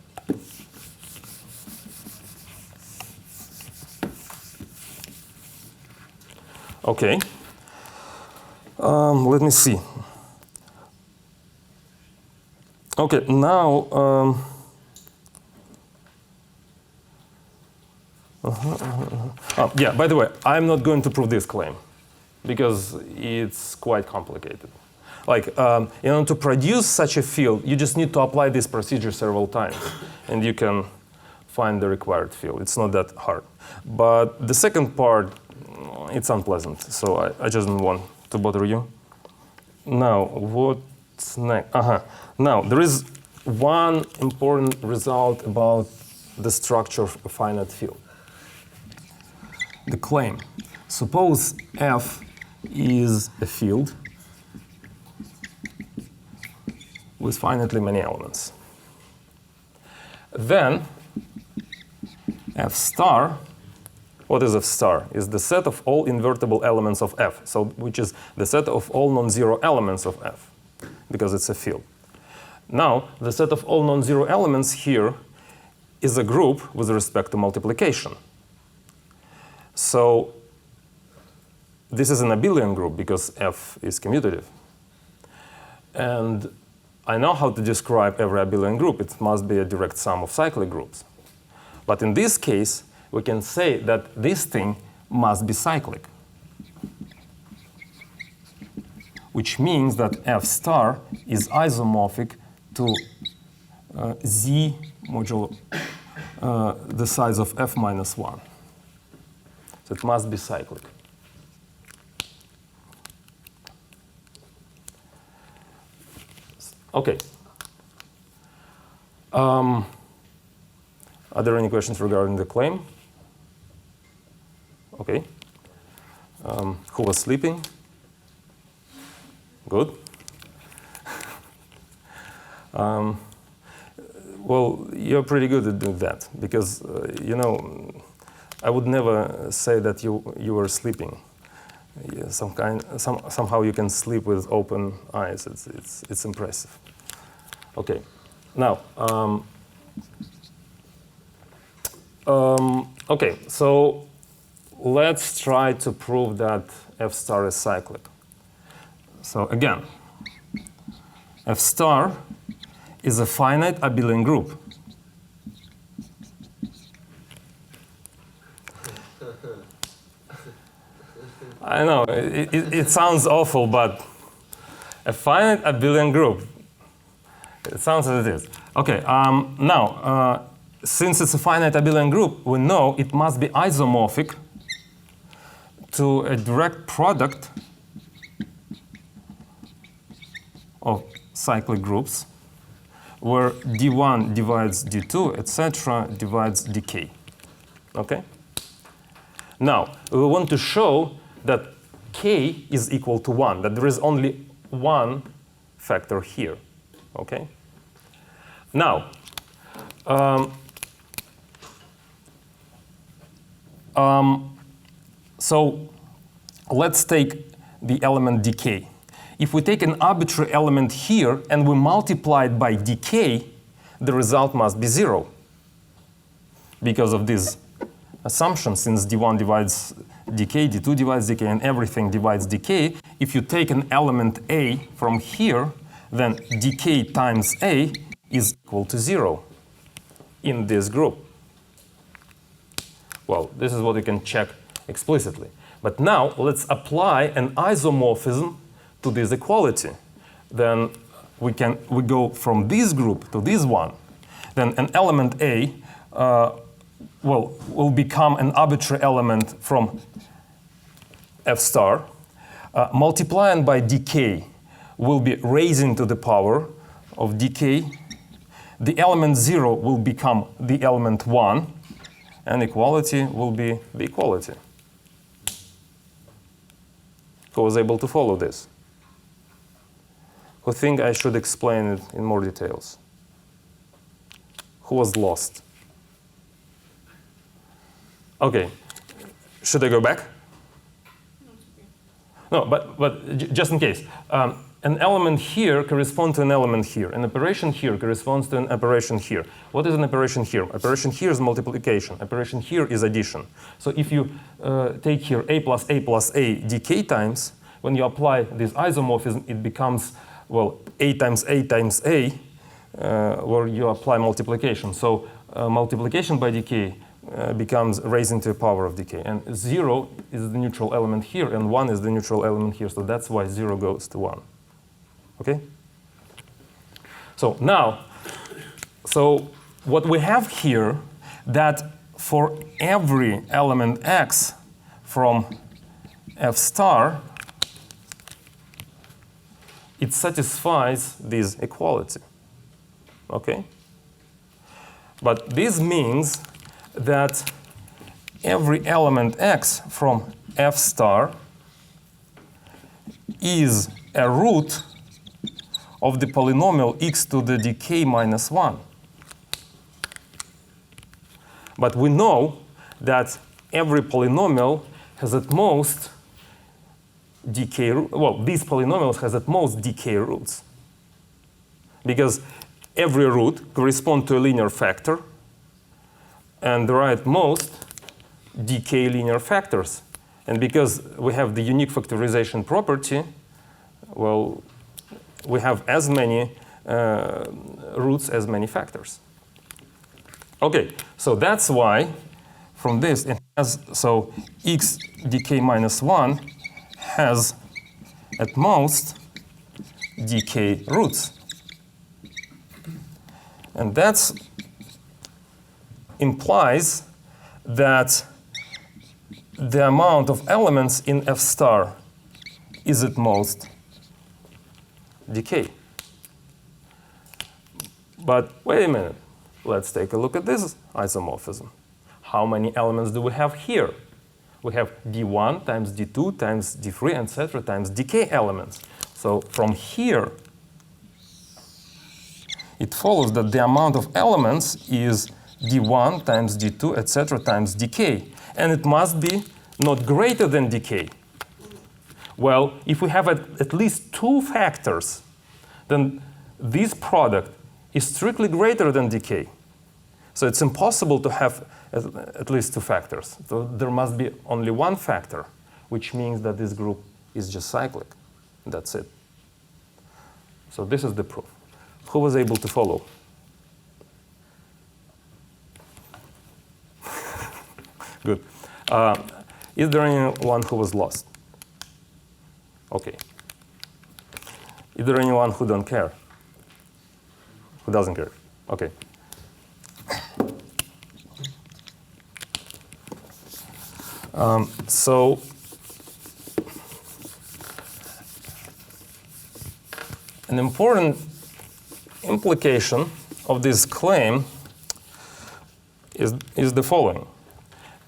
Okay, let me see. Okay, now, yeah, by the way, I'm not going to prove this claim because it's quite complicated. Like, in order to produce such a field, you just need to apply this procedure several times, and you can find the required field. It's not that hard. But the second part, it's unpleasant, so I just don't want to bother you. Now, what's next? Now, there is one important result about the structure of a finite field. The claim. Suppose F is a field with finitely many elements. Then F star, what is F star? Is the set of all invertible elements of F, so which is the set of all non-zero elements of F, because it's a field. Now, the set of all non-zero elements here is a group with respect to multiplication. So this is an abelian group because F is commutative. And I know how to describe every abelian group. It must be a direct sum of cyclic groups. But in this case, we can say that this thing must be cyclic, which means that F star is isomorphic to Z modulo the size of F minus 1. So it must be cyclic. Okay. Are there any questions regarding the claim? Okay. Who was sleeping? Good. Well, you're pretty good at doing that because, you know, I would never say that you were sleeping. Yeah, somehow you can sleep with open eyes. It's impressive. Okay. Now, okay, so let's try to prove that F star is cyclic. So again, F star is a finite abelian group. I know, it sounds awful, but a finite abelian group. It sounds as it is. Okay, now, since it's a finite abelian group, we know it must be isomorphic to a direct product of cyclic groups where d1 divides d2, etc., divides dk. Okay? Now, we want to show that k is equal to 1, that there is only one factor here. Okay? Now, so let's take the element dk. If we take an arbitrary element here and we multiply it by dk, the result must be 0. Because of this assumption, since d1 divides dk, d2 divides dk, and everything divides dk, if you take an element a from here, then dk times a is equal to 0 in this group. Well, this is what you can check explicitly. But now let's apply an isomorphism to this equality. Then we go from this group to this one. Then an element A will become an arbitrary element from F star. Multiplying by dk will be raising to the power of dk. The element 0 will become the element 1, and equality will be the equality. Who was able to follow this? Who think I should explain it in more details? Who was lost? Okay. Should I go back? No, but just in case. An element here corresponds to an element here. An operation here corresponds to an operation here. What is an operation here? Operation here is multiplication. Operation here is addition. So if you take here a plus a plus a dk times, when you apply this isomorphism, it becomes, well, a times a times a, where you apply multiplication. So multiplication by dk becomes raising to the power of dk. And 0 is the neutral element here, and 1 is the neutral element here. So that's why 0 goes to 1. Okay? So now, so what we have here, that for every element x from F star, it satisfies this equality. Okay? But this means that every element x from F star is a root of the polynomial x to the dk minus 1. But we know that every polynomial has at most dk, well, these polynomials has at most dk roots. Because every root corresponds to a linear factor, and there are at most dk linear factors. And because we have the unique factorization property, well, we have as many roots as many factors. Okay, so that's why from this it has, so x dk minus 1 has at most dk roots. And that implies that the amount of elements in F star is at most dk. But wait a minute. Let's take a look at this isomorphism. How many elements do we have here? We have d1 times d2 times d3, etc., times dk elements. So from here, it follows that the amount of elements is d1 times d2, etc., times dk. And it must be not greater than dk. Well, if we have at least 2 factors, then this product is strictly greater than dk. So it's impossible to have at least 2 factors. So there must be only 1 factor, which means that this group is just cyclic. That's it. So this is the proof. Who was able to follow? Good. Is there anyone who was lost? Okay. Is there anyone who don't care? Who doesn't care? Okay. So an important implication of this claim is the following.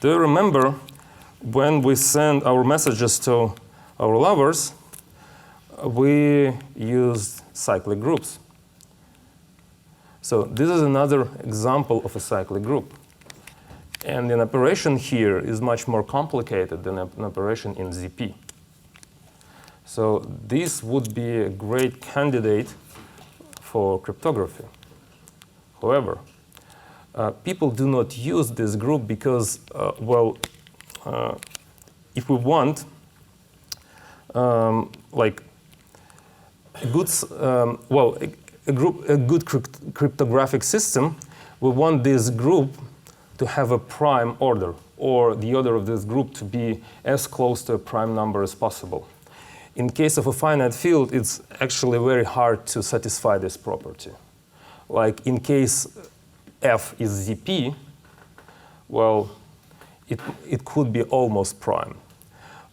Do you remember when we send our messages to our lovers, we used cyclic groups? So this is another example of a cyclic group. And an operation here is much more complicated than an operation in ZP. So this would be a great candidate for cryptography. However, people do not use this group because, if we want like a good cryptographic system, we want this group to have a prime order, or the order of this group to be as close to a prime number as possible. In case of a finite field, it's actually very hard to satisfy this property. Like in case f is ZP, well, it could be almost prime.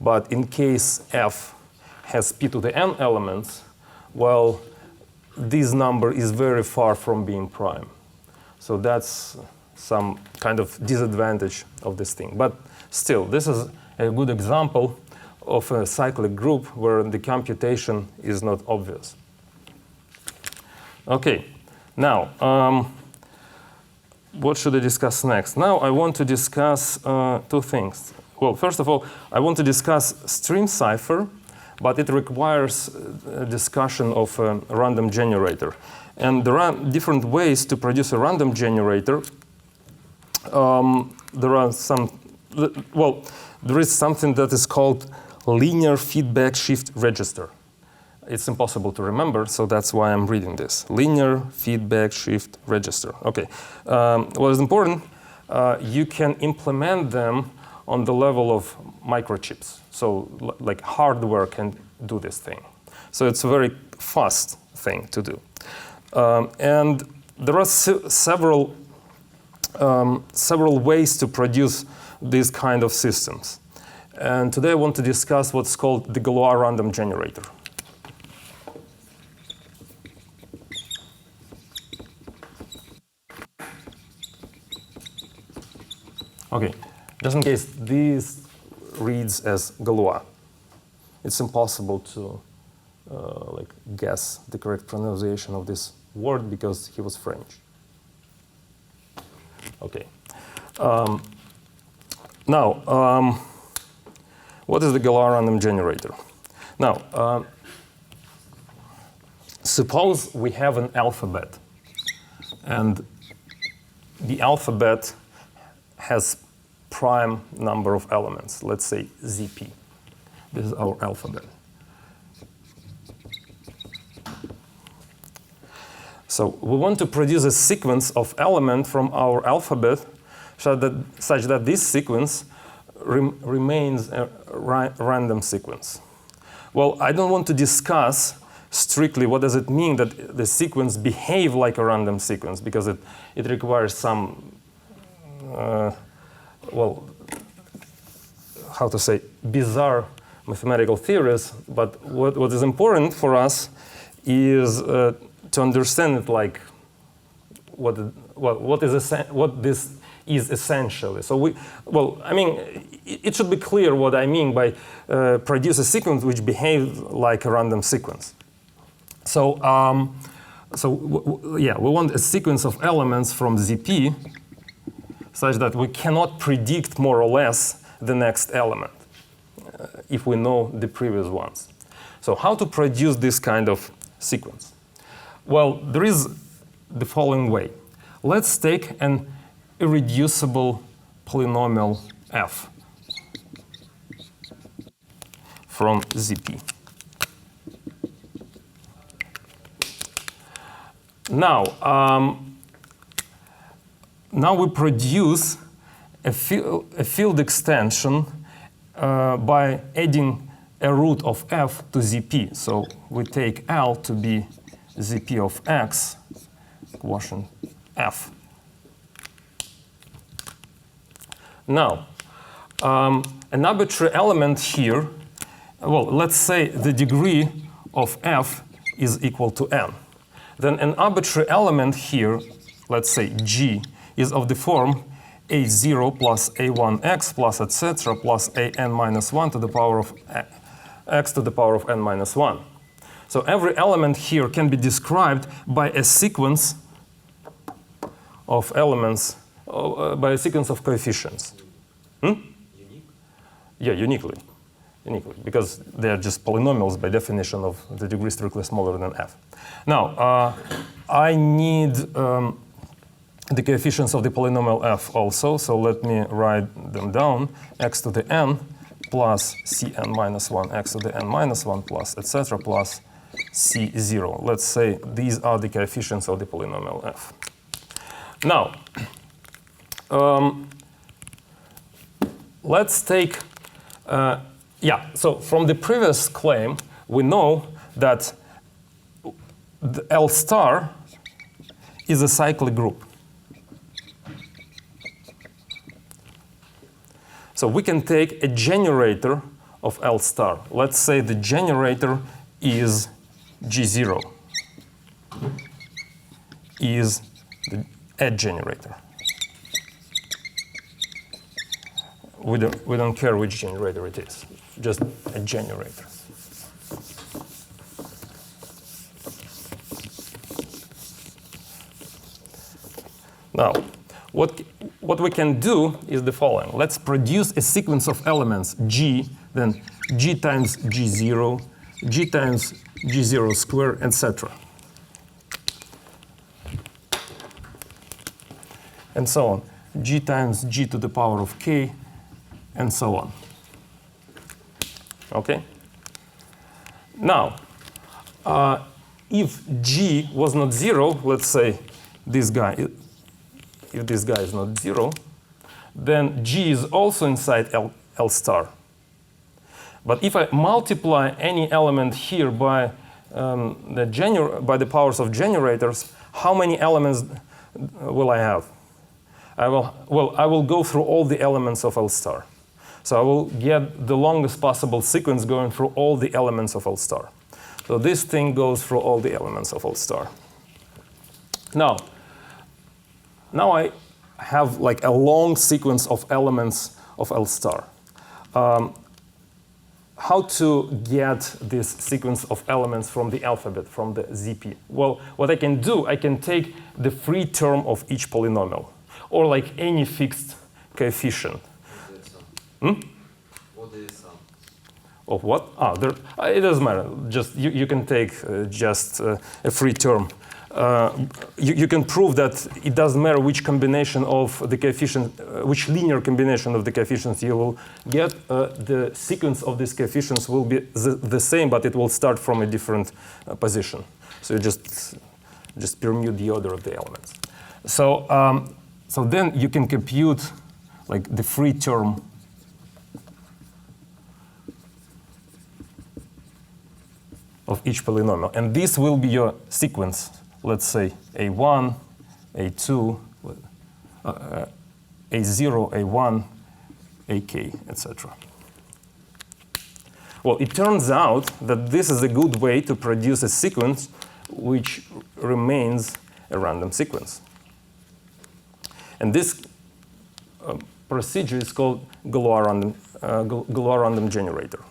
But in case f has p to the n elements, well, this number is very far from being prime. So that's some kind of disadvantage of this thing. But still, this is a good example of a cyclic group where the computation is not obvious. Okay, now, what should I discuss next? Now I want to discuss two things. Well, first of all, I want to discuss stream cipher, but it requires a discussion of a random generator. And there are different ways to produce a random generator. There is something that is called linear feedback shift register. It's impossible to remember, so that's why I'm reading this. Linear feedback shift register. Okay. What is important, you can implement them on the level of microchips. So like hardware can do this thing. So it's a very fast thing to do. And there are several ways to produce these kind of systems. And today I want to discuss what's called the Galois random generator. Okay, just in case this reads as Galois, it's impossible to like guess the correct pronunciation of this word because he was French. Okay. Now, what is the Galois random generator? Now, suppose we have an alphabet, and the alphabet has prime number of elements, let's say ZP. This is our alphabet. So we want to produce a sequence of elements from our alphabet such that this sequence remains a random sequence. Well, I don't want to discuss strictly what does it mean that the sequence behave like a random sequence, because it requires some, how to say, bizarre mathematical theories. But what is important for us is to understand it, like what this is essentially. So it should be clear what I mean by produce a sequence which behaves like a random sequence. So, we want a sequence of elements from ZP such that we cannot predict more or less the next element if we know the previous ones. So how to produce this kind of sequence? Well, there is the following way. Let's take an irreducible polynomial f from ZP. Now we produce a field extension by adding a root of f to zp. So we take L to be zp of x, quotient f. Now, an arbitrary element here, well, let's say the degree of f is equal to n. Then an arbitrary element here, let's say g, is of the form a0 plus a1x plus etc. plus an minus 1 to the power of x to the power of n minus 1. So every element here can be described by a sequence of elements, by a sequence of coefficients. Unique? Yeah, uniquely, because they are just polynomials by definition of the degree strictly smaller than f. Now, I need the coefficients of the polynomial f also, so let me write them down. X to the n plus cn minus 1, x to the n minus 1 plus etc. plus c0. Let's say these are the coefficients of the polynomial f. Now, let's take, so from the previous claim, we know that the L star is a cyclic group. So we can take a generator of L star. Let's say the generator is G0, is the edge generator. We don't care which generator it is, just a generator. Now, what we can do is the following. Let's produce a sequence of elements G, then G times G0, G times G0 squared, etc. And so on. G times G to the power of K, and so on. Okay? Now, if G was not 0, let's say this guy, if this guy is not 0, then G is also inside L star. But if I multiply any element here by the powers of generators, how many elements will I have? I will go through all the elements of L star. So I will get the longest possible sequence going through all the elements of L star. So this thing goes through all the elements of L star. Now I have like a long sequence of elements of L star. How to get this sequence of elements from the alphabet, from the ZP? Well, what I can do, I can take the free term of each polynomial, or like any fixed coefficient. What is sum? Of what? It doesn't matter. Just you can take just a free term. You can prove that it doesn't matter which combination of the coefficient, which linear combination of the coefficients you will get. The sequence of these coefficients will be the same, but it will start from a different position. So you just permute the order of the elements. So then you can compute like the free term of each polynomial. And this will be your sequence. Let's say A1, A2, A0, A1, AK, etc. Well, it turns out that this is a good way to produce a sequence which remains a random sequence. And this procedure is called Galois random generator.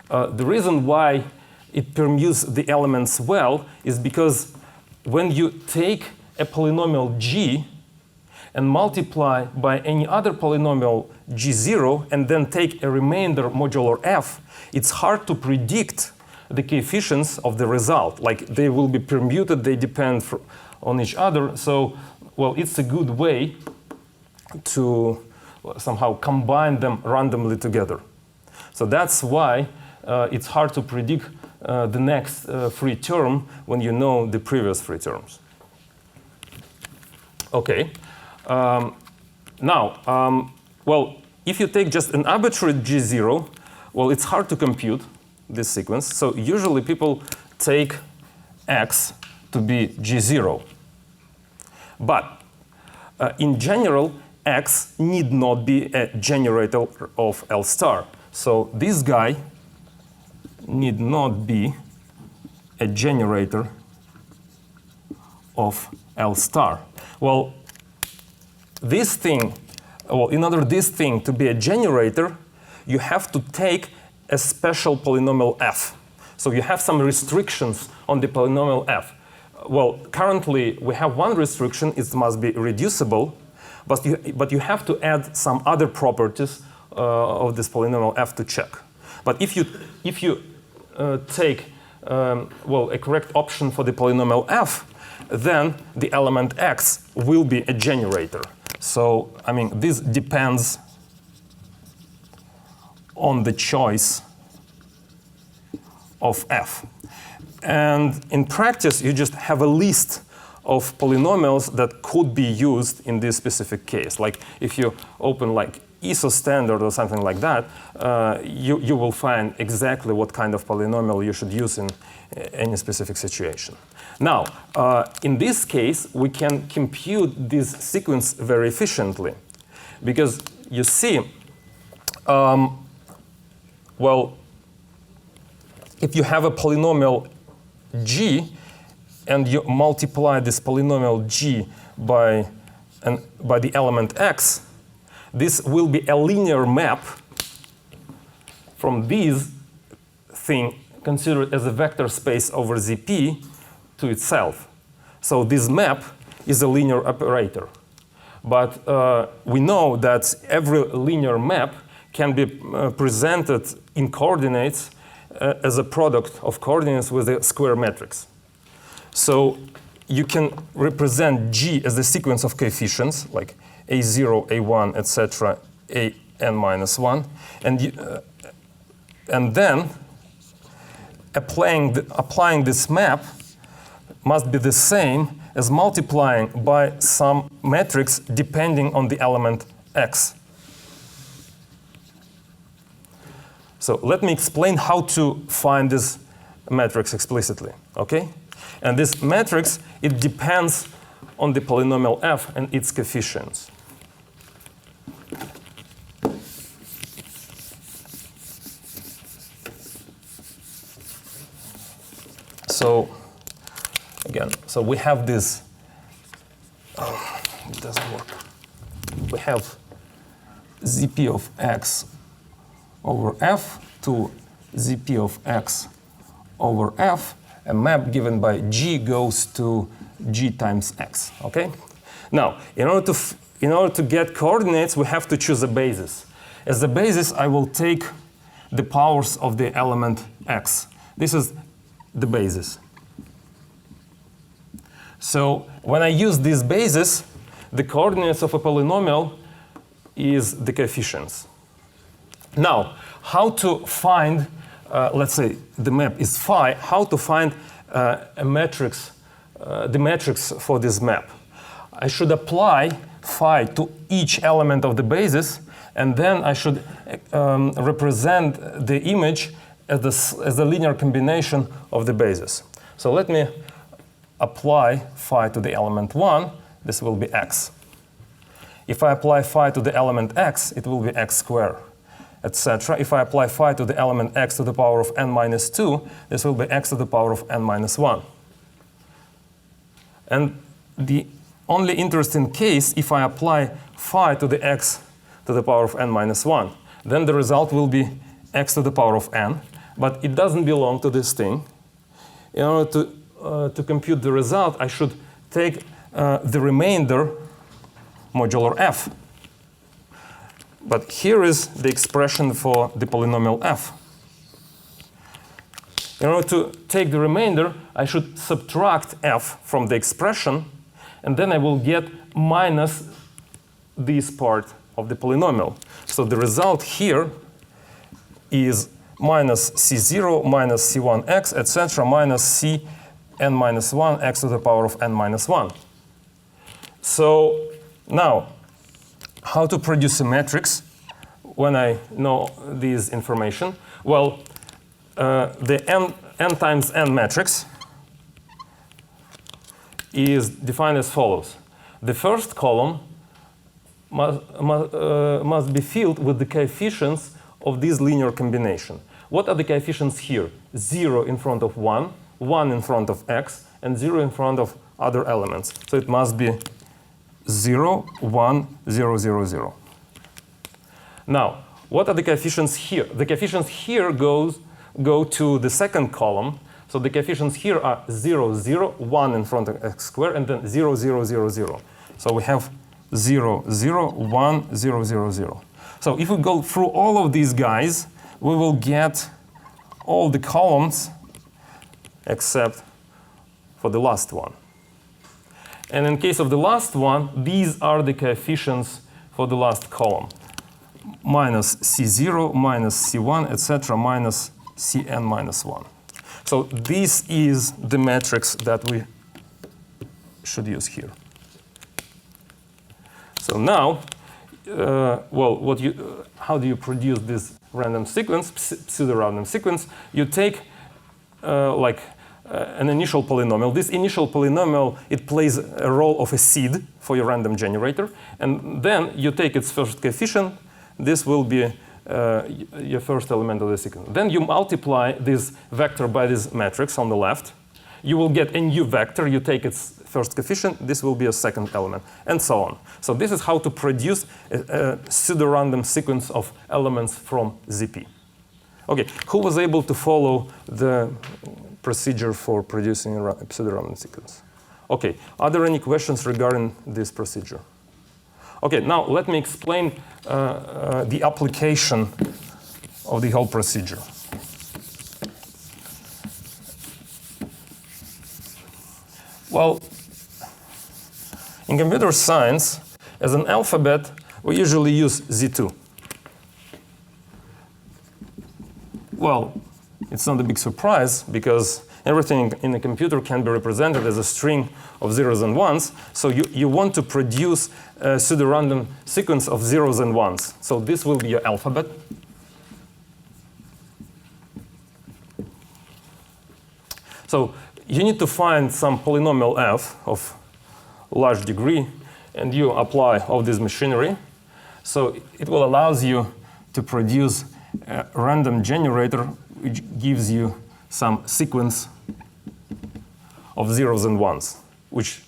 The reason why it permutes the elements well is because when you take a polynomial G and multiply by any other polynomial G0 and then take a remainder modular f, it's hard to predict the coefficients of the result. Like they will be permuted, they depend on each other. So, well, it's a good way to somehow combine them randomly together. So that's why it's hard to predict the next free term when you know the previous free terms. Okay. Now, well, if you take just an arbitrary G0, well, it's hard to compute this sequence. So usually people take X to be G0. But in general, X need not be a generator of L star. So this guy need not be a generator of L star. Well, this thing, well, in order this thing to be a generator, you have to take a special polynomial f. So you have some restrictions on the polynomial f. Well, currently we have one restriction, it must be reducible, but you have to add some other properties of this polynomial f to check. But if you take well, a correct option for the polynomial f, then the element x will be a generator. So, I mean, this depends on the choice of f. And in practice, you just have a list of polynomials that could be used in this specific case. Like if you open like ISO standard or something like that, you will find exactly what kind of polynomial you should use in any specific situation. Now, in this case, we can compute this sequence very efficiently. Because you see, well, if you have a polynomial g and you multiply this polynomial g by the element x, this will be a linear map from this thing considered as a vector space over Zp to itself. So this map is a linear operator. But we know that every linear map can be presented in coordinates as a product of coordinates with a square matrix. So you can represent G as a sequence of coefficients, like A0, A1, etc., An minus 1. And then applying this map must be the same as multiplying by some matrix depending on the element x. So let me explain how to find this matrix explicitly, okay? And this matrix, it depends on the polynomial f and its coefficients. So again, so we have this, it doesn't work. We have Zp of x over f to Zp of x over f. A map given by G goes to G times x, okay? Now, in order to get coordinates, we have to choose a basis. As a basis, I will take the powers of the element x. This is the basis. So when I use this basis, the coordinates of a polynomial is the coefficients. Now, how to find, let's say the map is phi, how to find a matrix, the matrix for this map? I should apply phi to each element of the basis, and then I should represent the image as a linear combination of the basis. So let me apply phi to the element 1, this will be x. If I apply phi to the element x, it will be x squared, etc. If I apply phi to the element x to the power of n minus 2, this will be x to the power of n minus 1. And the only interesting case, if I apply phi to the x to the power of n minus 1, then the result will be x to the power of n, but it doesn't belong to this thing. In order to compute the result, I should take the remainder modular f. But here is the expression for the polynomial f. In order to take the remainder, I should subtract f from the expression, and then I will get minus this part of the polynomial. So the result here is minus c0 minus c1x, etc., minus c n minus 1 x to the power of n minus 1. So now, how to produce a matrix when I know this information? Well, the n times n matrix is defined as follows. The first column must be filled with the coefficients of this linear combination. What are the coefficients here? 0 in front of 1, 1 in front of x, and 0 in front of other elements. So it must be 0, 1, 0, 0, 0. Now, what are the coefficients here? The coefficients here go to the second column. So the coefficients here are 0, 0, 1 in front of x squared, and then 0, 0, 0, 0. So we have 0, 0, 1, 0, 0, 0. So if we go through all of these guys, we will get all the columns except for the last one. And in case of the last one, these are the coefficients for the last column. Minus C0, minus C1, etc., minus Cn minus 1. So this is the matrix that we should use here. So now, well, how do you produce this random sequence, pseudo-random sequence? You take an initial polynomial. This initial polynomial, it plays a role of a seed for your random generator. And then you take its first coefficient. This will be your first element of the sequence. Then you multiply this vector by this matrix on the left. You will get a new vector. You take its first coefficient. This will be a second element, and so on. So this is how to produce a pseudo-random sequence of elements from ZP. OK, who was able to follow the procedure for producing a pseudo-random sequence? OK, are there any questions regarding this procedure? OK, now let me explain the application of the whole procedure. Well, in computer science, as an alphabet, we usually use Z2. Well, it's not a big surprise because everything in a computer can be represented as a string of zeros and ones. So you want to produce a pseudo-random sequence of zeros and ones. So this will be your alphabet. So you need to find some polynomial f of large degree, and you apply all this machinery. So it will allow you to produce a random generator which gives you some sequence of zeros and ones, which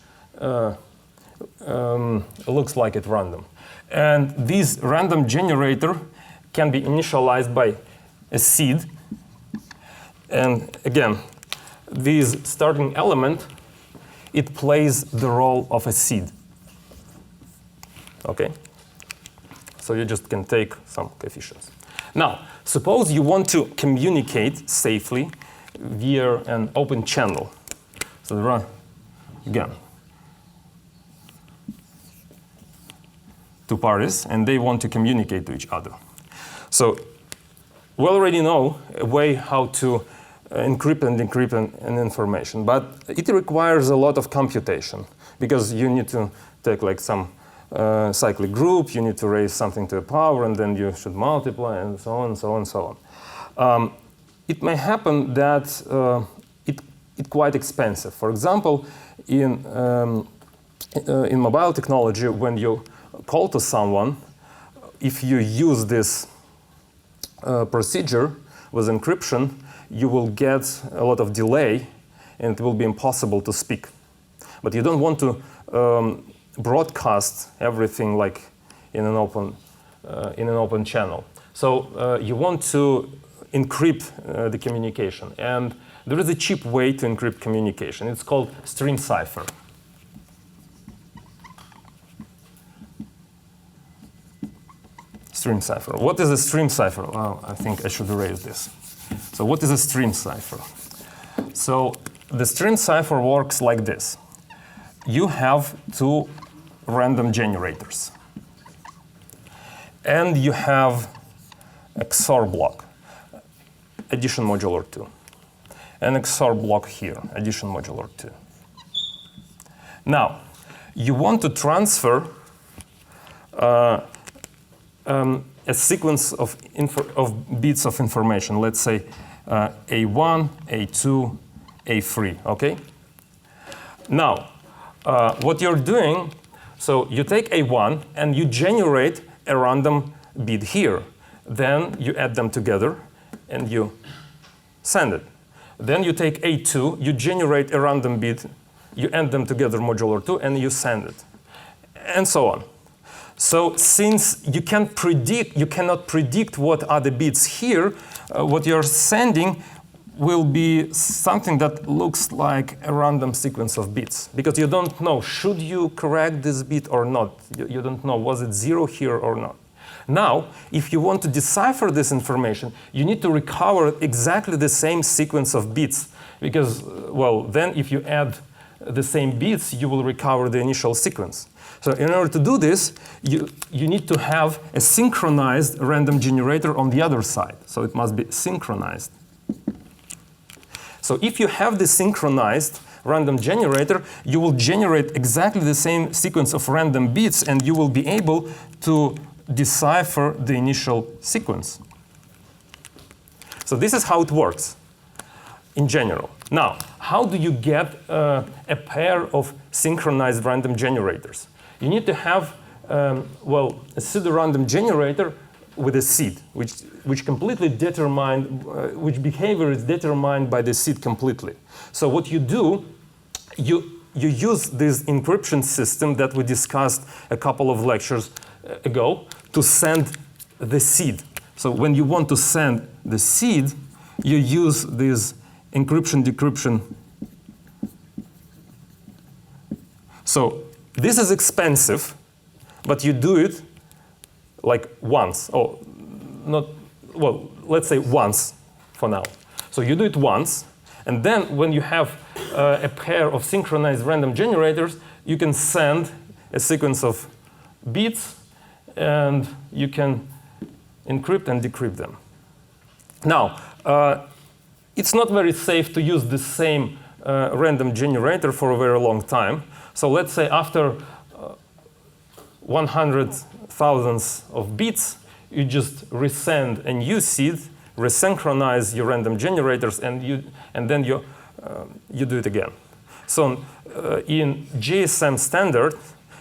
looks like it's random. And this random generator can be initialized by a seed. And again, this starting element, it plays the role of a seed. OK? So you just can take some coefficients. Now, suppose you want to communicate safely via an open channel. So there are, again, two parties, and they want to communicate to each other. So we already know a way how to encrypt and decrypt an information, but it requires a lot of computation because you need to take like some cyclic group, you need to raise something to a power, and then you should multiply, and so on, so on, so on. It may happen that it's quite expensive. For example, in mobile technology, when you call to someone, if you use this procedure with encryption, you will get a lot of delay, and it will be impossible to speak. But you don't want to broadcast everything like in an open channel. So you want to encrypt the communication. And there is a cheap way to encrypt communication. It's called stream cipher. Stream cipher. What is a stream cipher? Well, I think I should erase this. So what is a stream cipher? So the stream cipher works like this. You have two random generators. And you have a XOR block, addition modular 2. An XOR block here, addition modular 2. Now, you want to transfer a sequence of bits of information. Let's say A1, A2, A3, okay? Now, what you're doing, so you take A1 and you generate a random bit here. Then you add them together and you send it. Then you take A2, you generate a random bit, you add them together modulo 2, and you send it, and so on. So since you cannot predict what are the bits here, what you're sending will be something that looks like a random sequence of bits, because you don't know, should you correct this bit or not? You don't know, was it 0 here or not? Now, if you want to decipher this information, you need to recover exactly the same sequence of bits, because, well, then if you add the same bits, you will recover the initial sequence. So in order to do this, you need to have a synchronized random generator on the other side. So it must be synchronized. So if you have the synchronized random generator, you will generate exactly the same sequence of random bits, and you will be able to decipher the initial sequence. So this is how it works in general. Now, how do you get a pair of synchronized random generators? You need to have, well, a pseudo-random generator with a seed, which completely determined, which behavior is determined by the seed completely. So what you do, you use this encryption system that we discussed a couple of lectures ago to send the seed. So when you want to send the seed, you use this encryption-decryption. So this is expensive, but you do it like once. Oh, not, well, let's say once for now. So you do it once, and then when you have a pair of synchronized random generators, you can send a sequence of bits, and you can encrypt and decrypt them. Now, it's not very safe to use the same random generator for a very long time. So let's say after 100,000 of bits, you just resend a new seed, resynchronize your random generators, and then you do it again. So in GSM standard,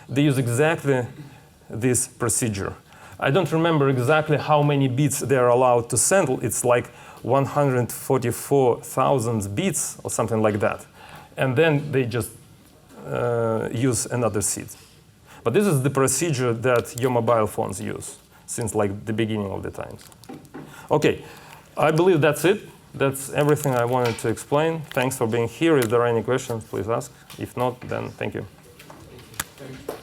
they use exactly this procedure. I don't remember exactly how many bits they are allowed to send. It's like 144,000 bits or something like that. And then they just use another seed. But this is the procedure that your mobile phones use since like the beginning of the times. Okay, I believe that's it. That's everything I wanted to explain. Thanks for being here. If there are any questions, please ask. If not, then thank you. Thank you.